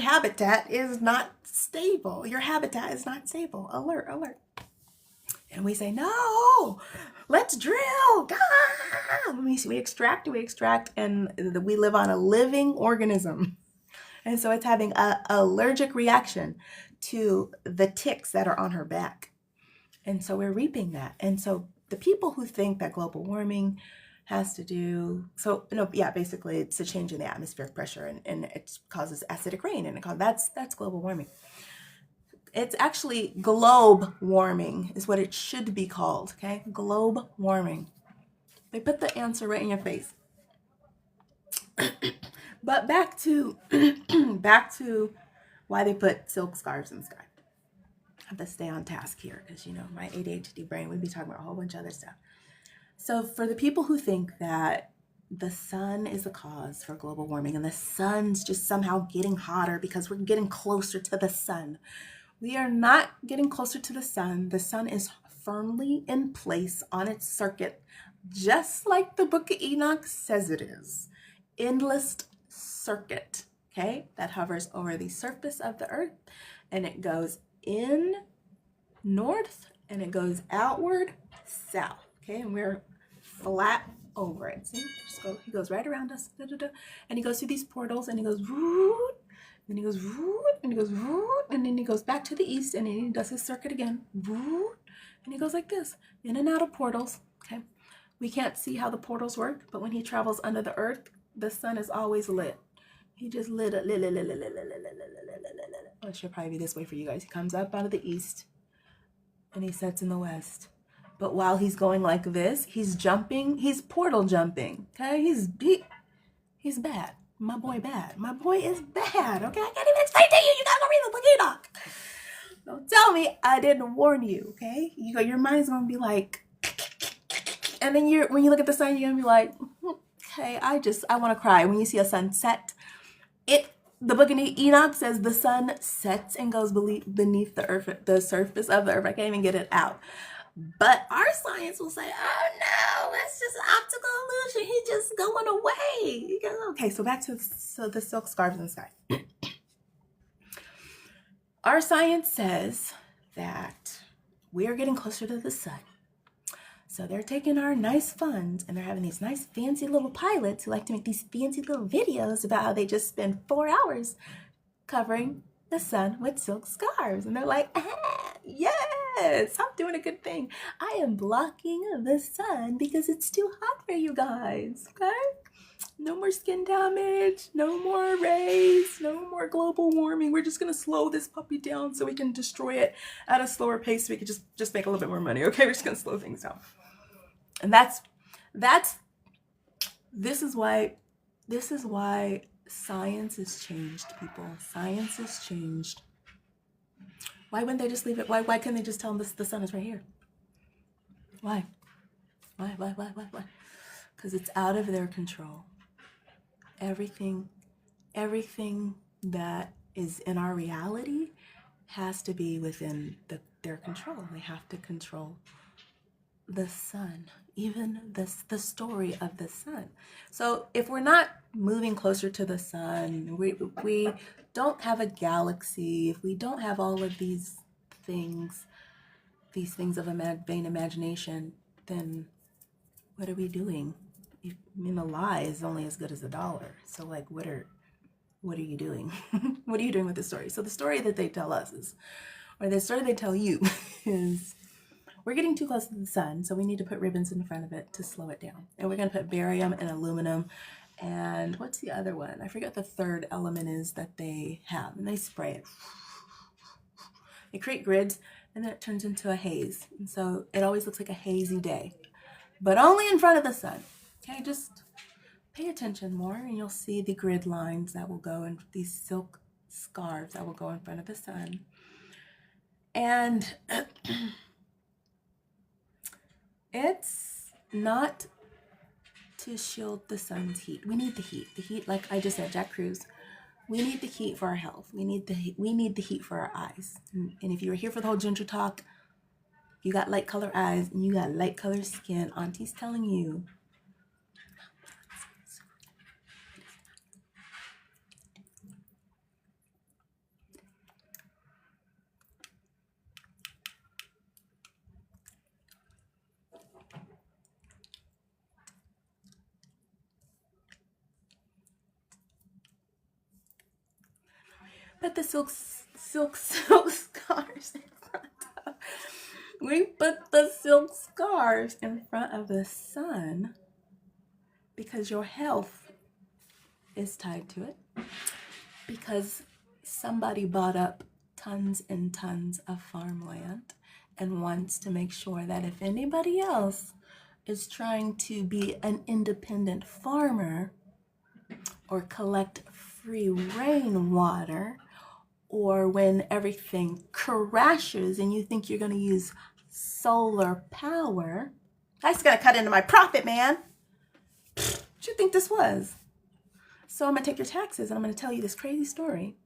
habitat is not stable. Your habitat is not stable. Alert, alert. And we say, no, let's drill. God. We extract, and we live on a living organism. And so it's having an allergic reaction to the ticks that are on her back. And so we're reaping that. And so the people who think that global warming has to do, basically it's a change in the atmospheric pressure, and it causes acidic rain, and that's global warming. It's actually globe warming is what it should be called, okay? Globe warming. They put the answer right in your face. But back to why they put silk scarves in the sky. I have to stay on task here because, my ADHD brain would be talking about a whole bunch of other stuff. So for the people who think that the sun is the cause for global warming and the sun's just somehow getting hotter because we're getting closer to the sun, we are not getting closer to the sun. The sun is firmly in place on its circuit, just like the Book of Enoch says it is. Endless circuit, okay, that hovers over the surface of the earth, and it goes in north and it goes outward south, okay, and we're flat over it. See, he goes right around us, and he goes through these portals, and he goes whoop, and he goes whoop, and he goes whoop, and then he goes back to the east, and then he does his circuit again, whoop, and he goes like this, in and out of portals, okay. We can't see how the portals work, but when he travels under the earth, the sun is always lit. He just lit. Oh, it should probably be this way for you guys. He comes up out of the east and he sets in the west. But while he's going like this, he's jumping. He's portal jumping. Okay, he's bad. My boy bad. My boy is bad. Okay, I can't even explain to you. You gotta go read the Book of Enoch. Don't tell me I didn't warn you. Okay, your mind's gonna be like, and then when you look at the sun, you're gonna be like, okay, I want to cry. When you see a sunset, the Book of Enoch says the sun sets and goes beneath the earth, the surface of the earth. I can't even get it out. But our science will say, oh no, that's just an optical illusion. He's just going away. Okay, so back to the silk scarves in the sky. Our science says that we are getting closer to the sun. So they're taking our nice funds and they're having these nice fancy little pilots who like to make these fancy little videos about how they just spend 4 hours covering the sun with silk scarves. And they're like, yes, I'm doing a good thing. I am blocking the sun because it's too hot for you guys, okay? No more skin damage, no more rays, no more global warming. We're just going to slow this puppy down so we can destroy it at a slower pace so we can just make a little bit more money, okay? We're just going to slow things down. And this is why science has changed, people. Science has changed. Why wouldn't they just leave it? Why couldn't they just tell them the sun is right here? Why? Because it's out of their control. Everything that is in our reality has to be within their control. They have to control the sun, even the story of the sun. So if we're not moving closer to the sun, we don't have a galaxy, if we don't have all of these things of a vain imagination, then what are we doing? I mean, a lie is only as good as a dollar. So like, what are you doing? What are you doing with the story? So the story that they tell us or the story they tell you is, we're getting too close to the sun, so we need to put ribbons in front of it to slow it down. And we're going to put barium and aluminum. And what's the other one? I forget the third element is that they have. And they spray it. They create grids, and then it turns into a haze. And so it always looks like a hazy day. But only in front of the sun. Okay, just pay attention more, and you'll see the grid lines that will go in these silk scarves that will go in front of the sun. And it's not to shield the sun's heat. We need the heat. The heat, like I just said, Jack Cruz. We need the heat for our health. We need the heat for our eyes. And if you were here for the whole ginger talk, you got light color eyes and you got light color skin. Auntie's telling you. put the silk scarves in front of. We put the silk scarves in front of the sun because your health is tied to it. Because somebody bought up tons and tons of farmland and wants to make sure that if anybody else is trying to be an independent farmer or collect free rainwater, or when everything crashes and you think you're going to use solar power, I just got to cut into my profit, man. What you think this was? So I'm going to take your taxes and I'm going to tell you this crazy story.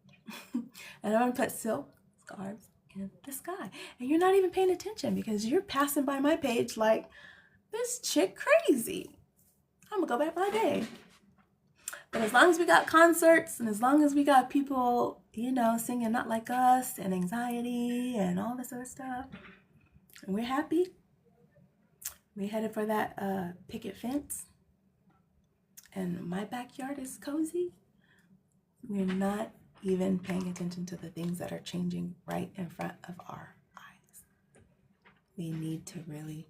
And I'm going to put silk scarves in the sky. And you're not even paying attention because you're passing by my page like, this chick crazy. I'm going to go back my day. But as long as we got concerts and as long as we got people, you know, singing Not Like Us and Anxiety and all this other stuff, and we're happy, we headed for that picket fence, and my backyard is cozy, we're not even paying attention to the things that are changing right in front of our eyes. We need to really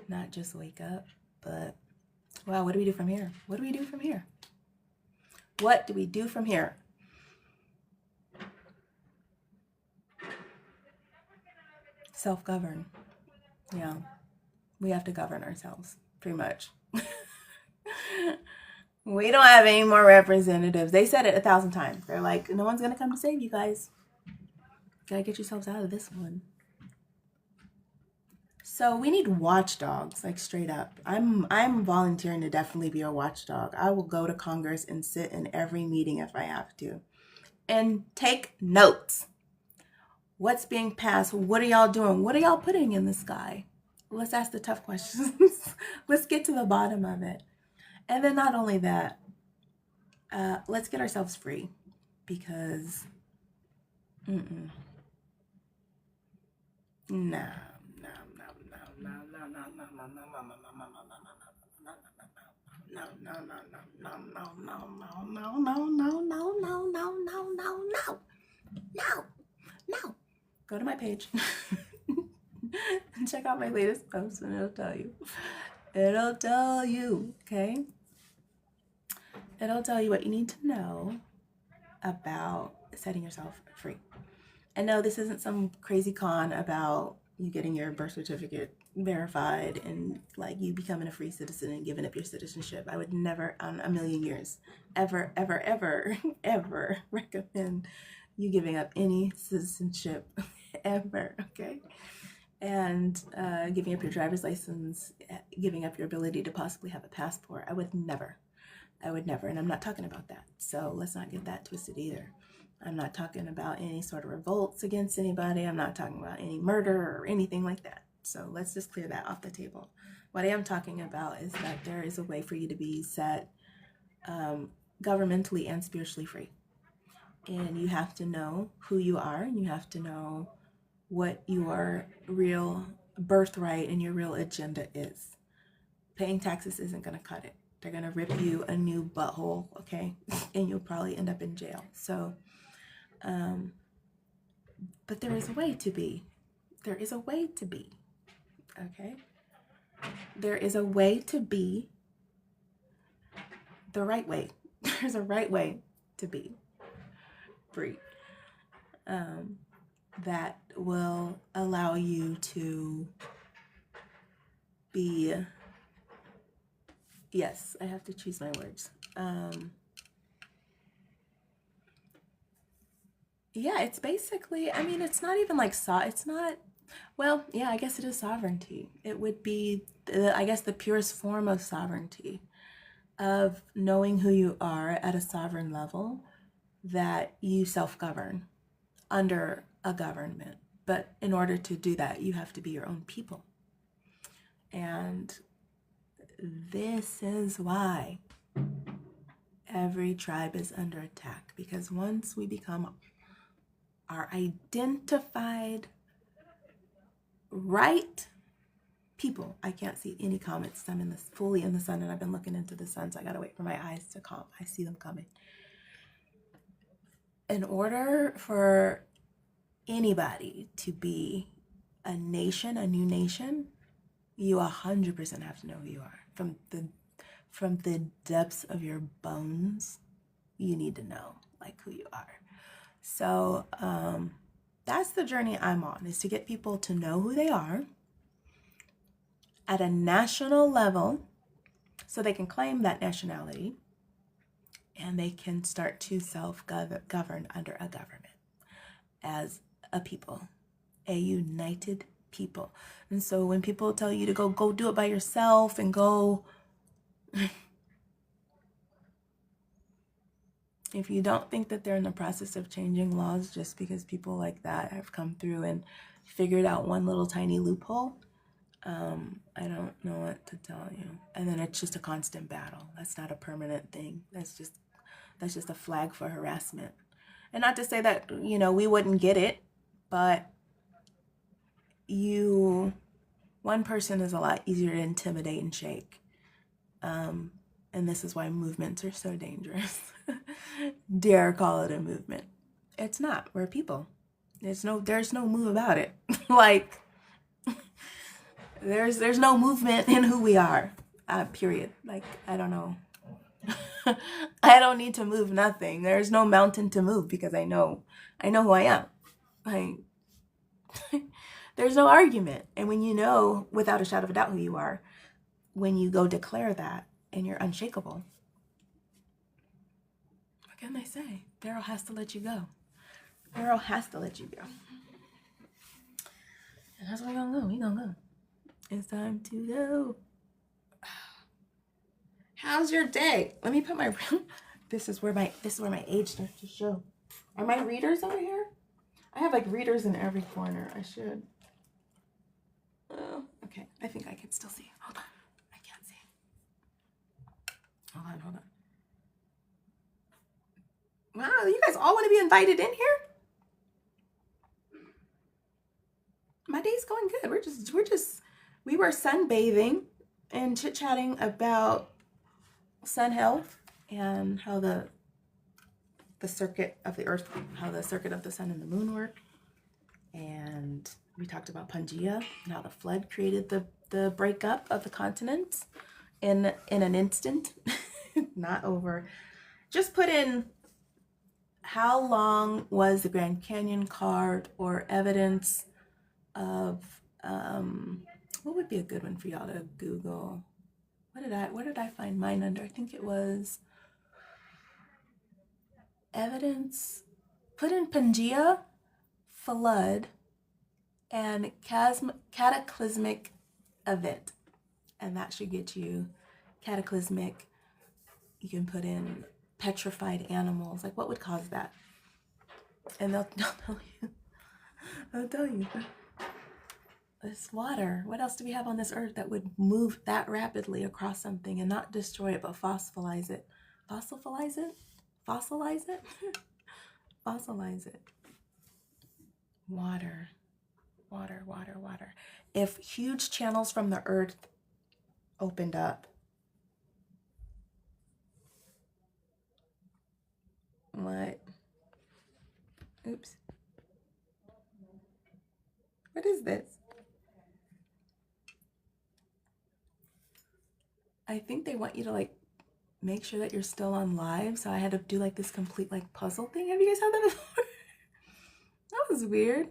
not just wake up, but, wow, what do we do from here? What do we do from here? What do we do from here? Self-govern. Yeah, we have to govern ourselves, pretty much. We don't have any more representatives. They said it 1,000 times. They're like, no one's gonna come to save you guys. Gotta get yourselves out of this one. So we need watchdogs, like straight up. I'm volunteering to definitely be a watchdog. I will go to Congress and sit in every meeting if I have to. And take notes. What's being passed? What are y'all doing? What are y'all putting in the sky? Let's ask the tough questions. Let's get to the bottom of it. And then not only that, let's get ourselves free. Because, no. Go to my page and check out my latest post and it'll tell you. It'll tell you, okay? It'll tell you what you need to know about setting yourself free. And no, this isn't some crazy con about you getting your birth certificate verified and like you becoming a free citizen and giving up your citizenship. I would never on a million years ever recommend you giving up any citizenship ever, okay? And giving up your driver's license, giving up your ability to possibly have a passport. I would never, and I'm not talking about that. So let's not get that twisted either. I'm not talking about any sort of revolts against anybody. I'm not talking about any murder or anything like that. So let's just clear that off the table. What I am talking about is that there is a way for you to be set governmentally and spiritually free. And you have to know who you are, and you have to know what your real birthright and your real agenda is. Paying taxes isn't going to cut it. They're going to rip you a new butthole, okay? And you'll probably end up in jail. So, but there is a way to be. There is a way to be, okay? There is a way to be the right way. There's a right way to be free. That will allow you to be, yes, I have to choose my words. Yeah, it's basically, I mean, it's not even like, it's not, well, yeah, I guess it is sovereignty. It would be, I guess, the purest form of sovereignty, of knowing who you are at a sovereign level, that you self-govern under a government. But in order to do that, you have to be your own people. And this is why every tribe is under attack. Because once we become our identified right people, I can't see any comments. I'm fully in the sun, and I've been looking into the sun, so I gotta wait for my eyes to calm. I see them coming. in order for anybody to be a nation, a new nation, you 100% have to know who you are. From the depths of your bones, you need to know like who you are. So that's the journey I'm on, is to get people to know who they are at a national level so they can claim that nationality and they can start to self-govern under a government as a people, a united people. And so when people tell you to go do it by yourself and go, if you don't think that they're in the process of changing laws just because people like that have come through and figured out one little tiny loophole, I don't know what to tell you. And then it's just a constant battle. That's not a permanent thing. That's just a flag for harassment. And not to say that, we wouldn't get it, but one person is a lot easier to intimidate and shake. And this is why movements are so dangerous. Dare call it a movement. It's not. We're people. There's no move about it. Like, there's no movement in who we are. Period. Like, I don't know. I don't need to move nothing. There's no mountain to move because I know who I am. Like, there's no argument. And when you know without a shadow of a doubt who you are, when you go declare that and you're unshakable, what can they say? Pharaoh has to let you go. Pharaoh has to let you go. And that's where we're gonna go. We're gonna go. It's time to go. How's your day? Let me put my this is where my age starts to show. Are my readers over here? I have like readers in every corner. I should. Oh, okay. I think I can still see. Hold on. I can't see. Hold on. Wow, you guys all want to be invited in here? My day's going good. We were sunbathing and chit-chatting about sun health and how the circuit of the earth, how the circuit of the sun and the moon work. And we talked about Pangea and how the flood created the breakup of the continents in an instant. Not over. Just put in how long was the Grand Canyon carved, or evidence of what would be a good one for y'all to Google? What did I find mine under? I think it was evidence. Put in Pangea, flood, and cataclysmic event, and that should get you cataclysmic. You can put in petrified animals, like what would cause that, and they'll tell you. They'll tell you. It's water. What else do we have on this earth that would move that rapidly across something and not destroy it, but fossilize it? Fossilize it? Fossilize it? Fossilize it. Water. Water, water, water. If huge channels from the earth opened up, what? Oops. What is this? I think they want you to like make sure that you're still on live, so I had to do like this complete like puzzle thing. Have you guys had that before? That was weird.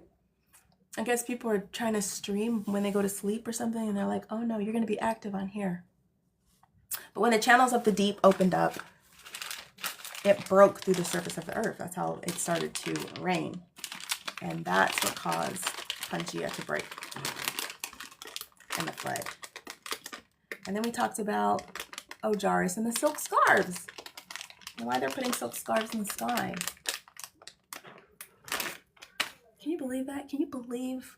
I guess people are trying to stream when they go to sleep or something, and they're like, oh no, you're gonna be active on here. But when the channels of the deep opened up, it broke through the surface of the earth. That's how it started to rain. And that's what caused Pangea to break and the flood. And then we talked about Ojaris and the silk scarves and why they're putting silk scarves in the sky. Can you believe that? Can you believe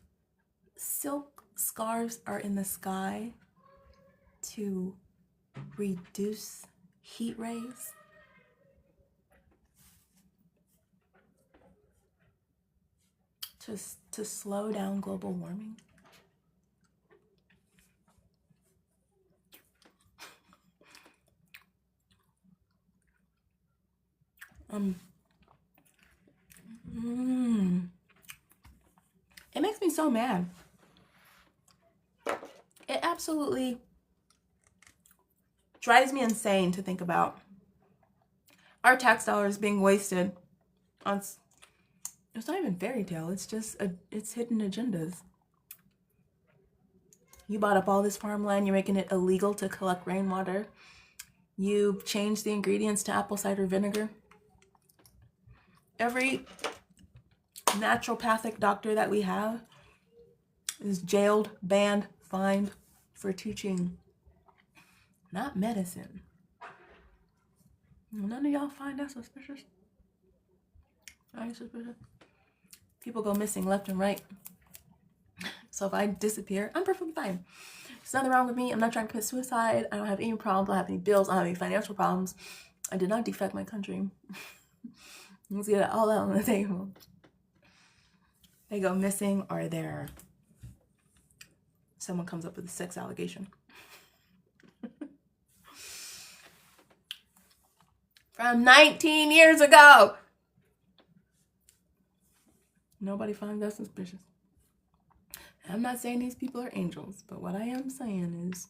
silk scarves are in the sky to reduce heat rays? To slow down global warming? It makes me so mad. It absolutely drives me insane to think about our tax dollars being wasted on, it's not even fairy tale, it's just it's hidden agendas. You bought up all this farmland, you're making it illegal to collect rainwater. You've changed the ingredients to apple cider vinegar. Every naturopathic doctor that we have is jailed, banned, fined for teaching not medicine. None of y'all find that suspicious? Are you suspicious? People go missing left and right. So if I disappear, I'm perfectly fine. There's nothing wrong with me. I'm not trying to commit suicide. I don't have any problems. I don't have any bills. I don't have any financial problems. I did not defect my country. Let's get it all out on the table. They go missing, or someone comes up with a sex allegation. From 19 years ago. Nobody finds that suspicious. I'm not saying these people are angels, but what I am saying is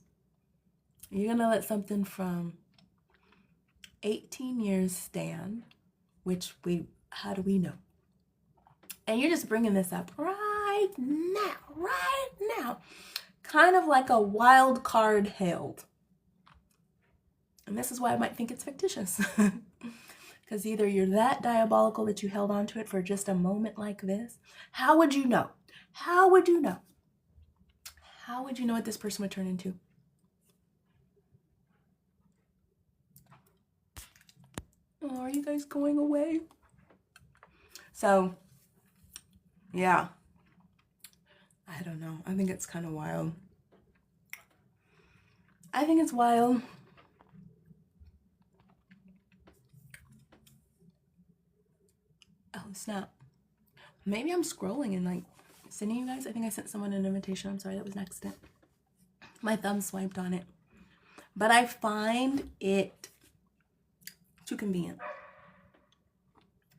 you're going to let something from 18 years stand, which how do we know? And you're just bringing this up right now, kind of like a wild card held. And this is why I might think it's fictitious. Because either you're that diabolical that you held on to it for just a moment like this. How would you know? How would you know? How would you know what this person would turn into? Oh, are you guys going away? So, yeah. I don't know. I think it's kind of wild. I think it's wild. Oh, snap. Maybe I'm scrolling and like sending you guys. I think I sent someone an invitation. I'm sorry, that was an accident. My thumb swiped on it. But I find it too convenient.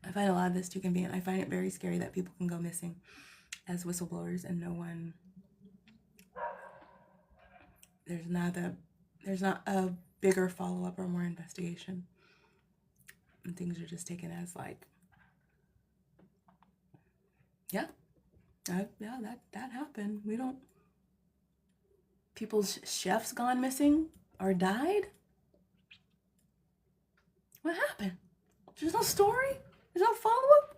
I find a lot of this too convenient. I find it very scary that people can go missing as whistleblowers and no one, there's not a bigger follow-up or more investigation. And things are just taken as like, yeah, that happened. We don't, people's chefs gone missing or died. What happened? There's no story? There's no follow-up?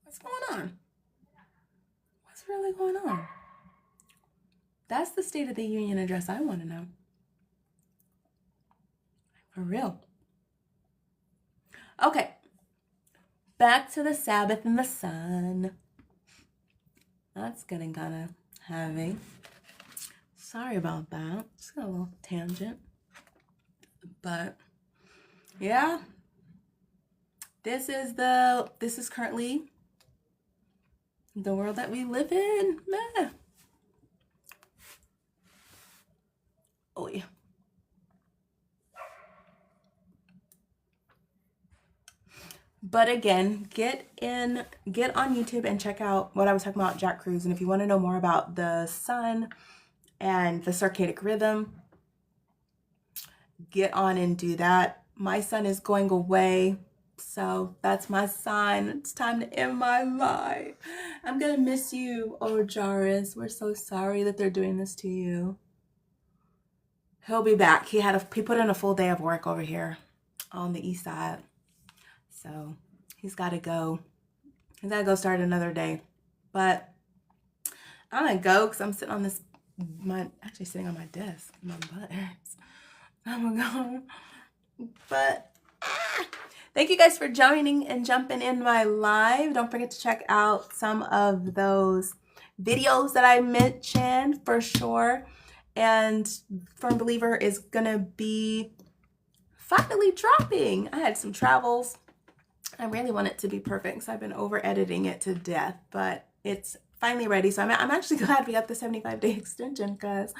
What's going on? What's really going on? That's the State of the Union address I want to know. For real. Okay. Back to the Sabbath and the sun. That's getting kind of heavy. Sorry about that. Just got a little tangent. But yeah. This is currently the world that we live in. Meh. Oh yeah. But again, get on YouTube and check out what I was talking about, Jack Cruz. And if you want to know more about the sun and the circadian rhythm, get on and do that. My sun is going away, so that's my sign. It's time to end my life. I'm gonna miss you, oh Jairus. We're so sorry that they're doing this to you. He'll be back. He put in a full day of work over here on the east side. So he's got to go. He's got to go start another day. But I'm going to go because I'm sitting on this, actually sitting on my desk. My butt hurts. I'm going to go. But thank you guys for joining and jumping in my live. Don't forget to check out some of those videos that I mentioned for sure. And Firm Believer is going to be finally dropping. I had some travels. I really want it to be perfect, so I've been over editing it to death, but it's finally ready. So I'm actually glad we got the 75-day extension, because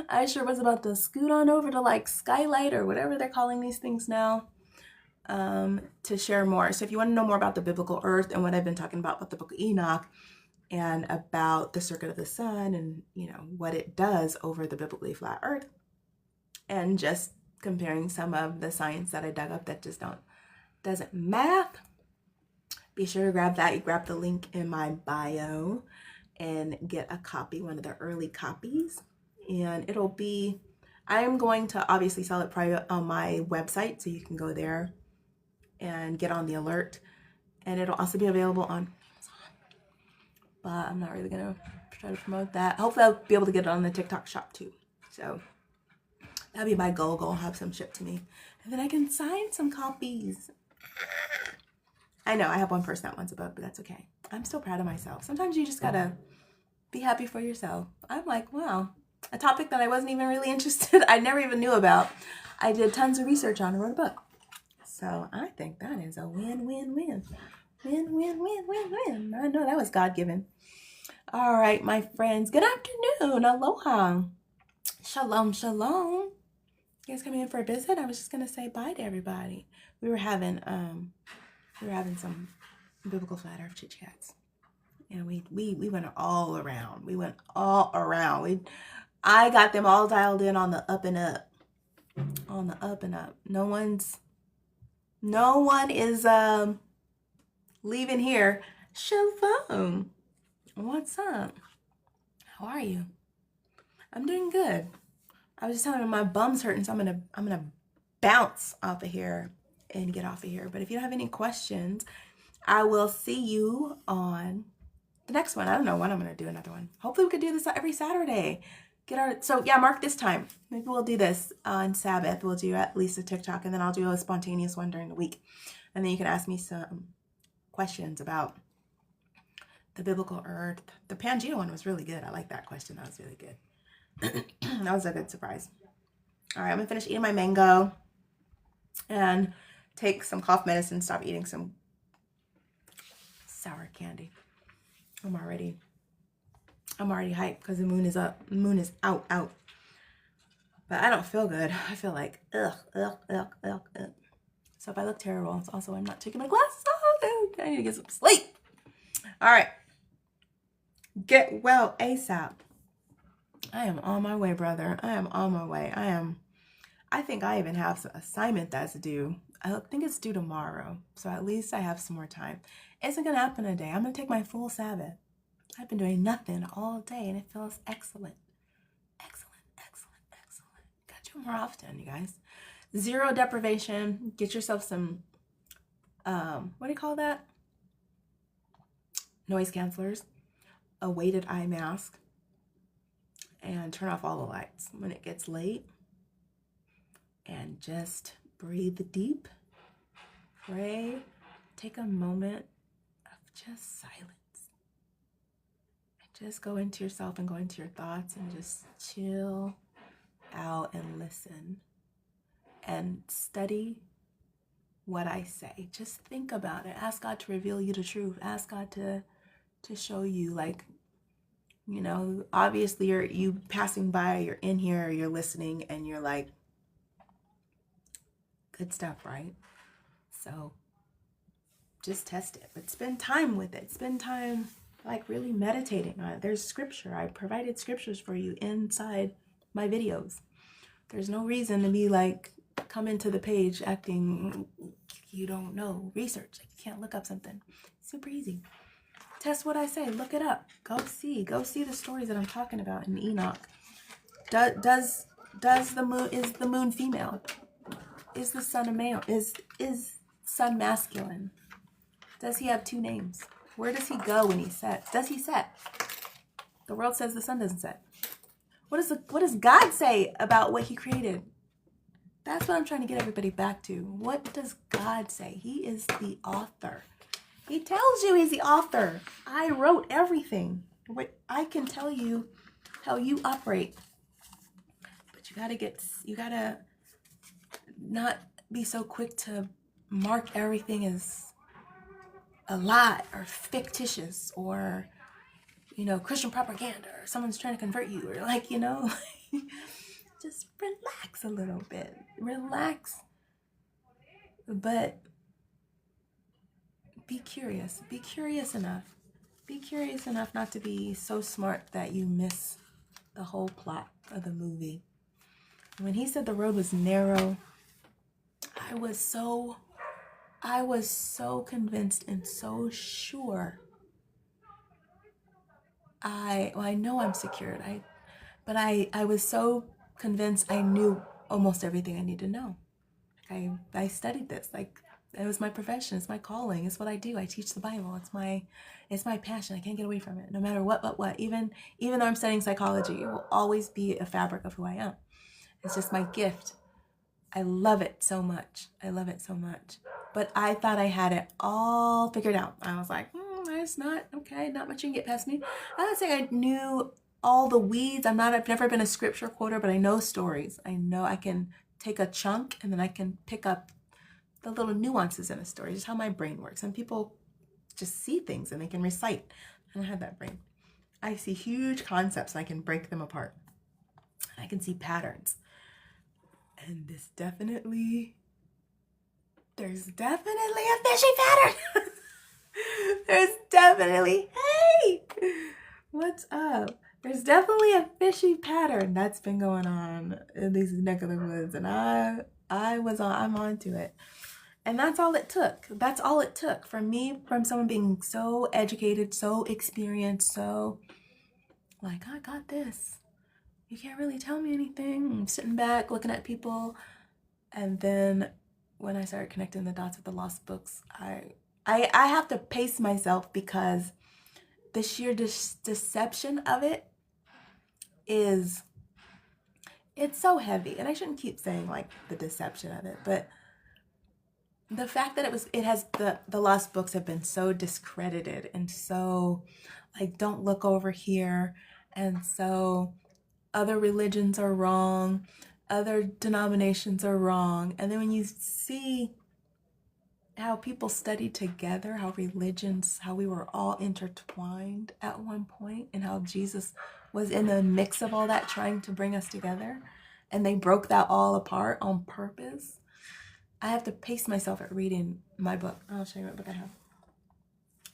I sure was about to scoot on over to like Skylight or whatever they're calling these things now. to share more. So if you want to know more about the biblical earth and what I've been talking about the book of Enoch and about the circuit of the sun and, you know, what it does over the biblically flat earth, and just comparing some of the science that I dug up that just doesn't math, be sure to grab that. You grab the link in my bio and get a copy, one of the early copies. And it'll be, I am going to obviously sell it private on my website, so you can go there and get on the alert. And it'll also be available on Amazon. But I'm not really going to try to promote that. Hopefully I'll be able to get it on the TikTok shop too. So that'll be my goal. I'll have some shipped to me. And then I can sign some copies. I know I have one person that wants a book, but that's okay. I'm still proud of myself. Sometimes you just gotta be happy for yourself. I'm like, wow, a topic that I wasn't even really interested, I never even knew about. I did tons of research on and wrote a book. So I think that is a win-win-win. Win-win-win-win-win. I know that was God-given. All right, my friends. Good afternoon. Aloha. Shalom, shalom. You guys coming in for a visit? I was just gonna say bye to everybody. We were having some biblical flat earth chit-chats. And we went all around. We went all around. I got them all dialed in on the up and up. On the up and up. No one is leaving here. Shalom. What's up? How are you? I'm doing good. I was just telling you my bum's hurting, so I'm gonna bounce off of here and get off of here. But if you don't have any questions, I will see you on the next one. I don't know when I'm going to do another one. Hopefully we could do this every Saturday. So yeah, mark this time. Maybe we'll do this on Sabbath. We'll do at least a TikTok, and then I'll do a spontaneous one during the week. And then you can ask me some questions about the biblical earth. The Pangea one was really good. I like that question. That was really good. That was a good surprise. All right, I'm going to finish eating my mango and take some cough medicine, stop eating some sour candy. I'm already hyped because the moon is up. The moon is out. But I don't feel good. I feel like ugh. So if I look terrible, it's also I'm not taking my glasses off. I need to get some sleep. All right. Get well ASAP. I am on my way, brother. I am on my way. I think I even have some assignment that's due. I think it's due tomorrow. So at least I have some more time. It's not going to happen today. I'm going to take my full Sabbath. I've been doing nothing all day and it feels excellent. Excellent. Got you more often, you guys. Zero deprivation. Get yourself some, what do you call that? Noise cancelers. A weighted eye mask. And turn off all the lights when it gets late. And just breathe deep. Pray. Take a moment of just silence. And just go into yourself and go into your thoughts and just chill out and listen. And study what I say. Just think about it. Ask God to reveal you the truth. Ask God to show you, like, you know, obviously you passing by, you're in here, you're listening, and you're like, good stuff, right? So just test it, but spend time with it. Spend time like really meditating on it. There's scripture. I provided scriptures for you inside my videos. There's no reason to be like, come into the page acting you don't know. Research. Like you can't look up something. Super easy. Test what I say. Look it up. Go see the stories that I'm talking about in Enoch. Does the moon, is the moon female? Is the sun a male? Is sun masculine? Does he have two names? Where does he go when he sets? Does he set? The world says the sun doesn't set. What does God say about what he created? That's what I'm trying to get everybody back to. What does God say? He is the author. He tells you he's the author. I wrote everything. I can tell you how you operate. But you gotta not be so quick to mark everything as a lie or fictitious or, you know, Christian propaganda or someone's trying to convert you or like, you know, just relax a little bit. Relax But be curious. Be curious enough. Be curious enough not to be so smart that you miss the whole plot of the movie. When he said the road was narrow, I was so convinced and so sure. I know I'm secured. But I was so convinced I knew almost everything I need to know. I studied this. Like, it was my profession. It's my calling. It's what I do. I teach the Bible. It's my passion. I can't get away from it. No matter what. Even though I'm studying psychology, it will always be a fabric of who I am. It's just my gift. I love it so much. I love it so much. But I thought I had it all figured out. I was like, it's not okay. Not much you can get past me. I don't say I knew all the weeds. I've never been a scripture quoter, but I know stories. I know I can take a chunk and then I can pick up the little nuances in a story. Just how my brain works. And people just see things and they can recite. I don't have that brain. I see huge concepts and I can break them apart. I can see patterns. And there's definitely a fishy pattern. There's definitely, hey, what's up? There's definitely a fishy pattern that's been going on in these neck of the woods, and I'm onto it. And that's all it took. That's all it took from me, from someone being so educated, so experienced, so like, I got this. You can't really tell me anything. I'm sitting back looking at people. And then when I started connecting the dots with the lost books, I have to pace myself because the sheer deception of it it's so heavy. And I shouldn't keep saying like the deception of it, but the fact that the lost books have been so discredited and so like, don't look over here. And so other religions are wrong. Other denominations are wrong. And then when you see how people studied together, how we were all intertwined at one point, and how Jesus was in the mix of all that trying to bring us together, and they broke that all apart on purpose. I have to pace myself at reading my book. I'll show you what book I have.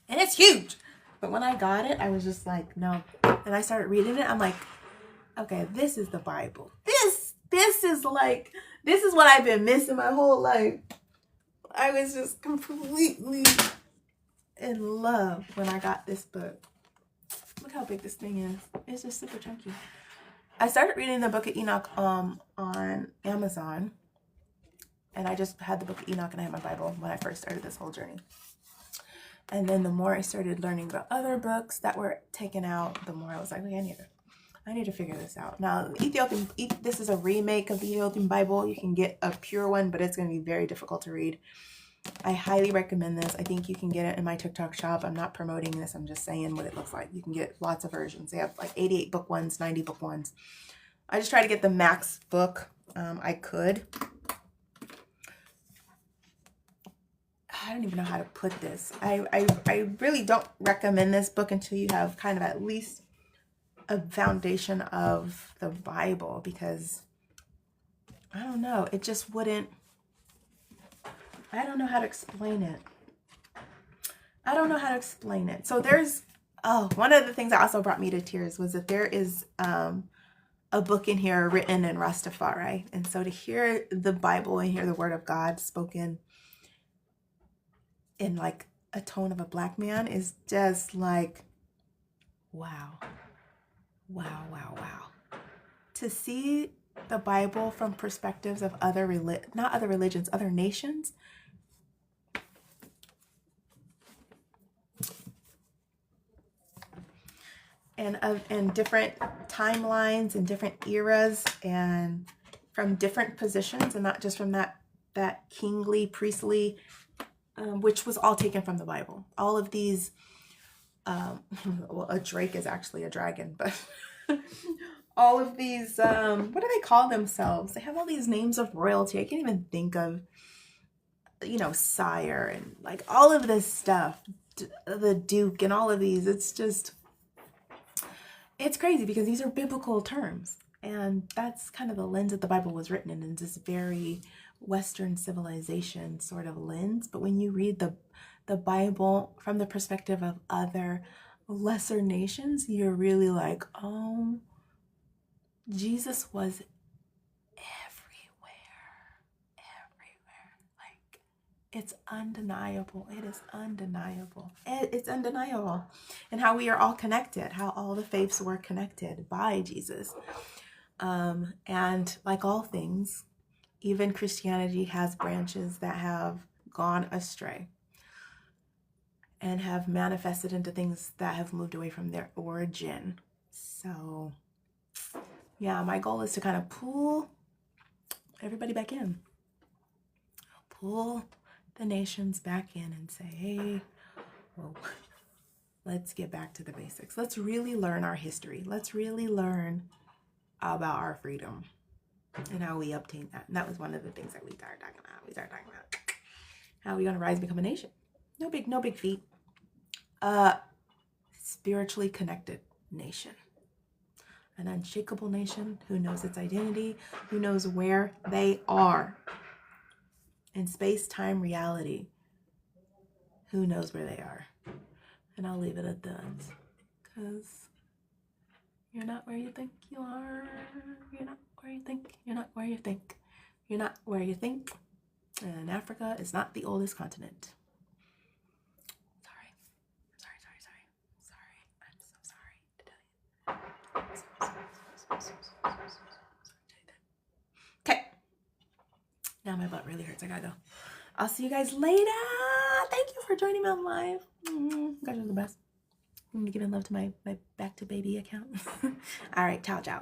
And it's huge. But when I got it, I was just like, no. And I started reading it. I'm like, okay, this is the Bible. This is what I've been missing my whole life. I was just completely in love when I got this book. Look how big this thing is. It's just super chunky. I started reading the Book of Enoch on Amazon. And I just had the Book of Enoch and I had my Bible when I first started this whole journey. And then the more I started learning about other books that were taken out, the more I was like, okay, I need to figure this out. Now, this is a remake of the Ethiopian Bible. You can get a pure one, but it's going to be very difficult to read. I highly recommend this. I think you can get it in my TikTok shop. I'm not promoting this. I'm just saying what it looks like. You can get lots of versions. They have like 88 book ones, 90 book ones. I just try to get the max book I could. I don't even know how to put this. I really don't recommend this book until you have kind of at least a foundation of the Bible, because I don't know, it just wouldn't, I don't know how to explain it. So there's, one of the things that also brought me to tears was that there is a book in here written in Rastafari. And so to hear the Bible and hear the word of God spoken in like a tone of a black man is just like, wow. To see the Bible from perspectives of not other religions, other nations, and different timelines and different eras, and from different positions, and not just from that kingly, priestly, which was all taken from the Bible. All of these, well, a drake is actually a dragon, but all of these, what do they call themselves? They have all these names of royalty. I can't even think of, sire and like all of this stuff, the duke and all of these. It's crazy because these are biblical terms. And that's kind of the lens that the Bible was written in this very Western civilization sort of lens, but when you read the Bible from the perspective of other lesser nations, you're really like, oh, Jesus was everywhere. Like, it's undeniable. It is undeniable. It's undeniable. And how we are all connected, how all the faiths were connected by Jesus. And like all things, even Christianity has branches that have gone astray and have manifested into things that have moved away from their origin. So, yeah, my goal is to kind of pull everybody back in. Pull the nations back in and say, hey, whoa, let's get back to the basics. Let's really learn our history. Let's really learn about our freedom and how we obtain that. And that was one of the things that we started talking about. We started talking about how we're going to rise and become a nation. No big feat. Spiritually connected nation. An unshakable nation who knows its identity, who knows where they are in space, time, reality. Who knows where they are. And I'll leave it at that. Because you're not where you think you are. You're not where you think. You're not where you think. You're not where you think. And Africa is not the oldest continent. Sorry. I'm so sorry to tell you. Okay. Now my butt really hurts. I gotta go. I'll see you guys later. Thank you for joining me on live. You guys are the best. I'm giving love to my back to baby account. All right. Ciao.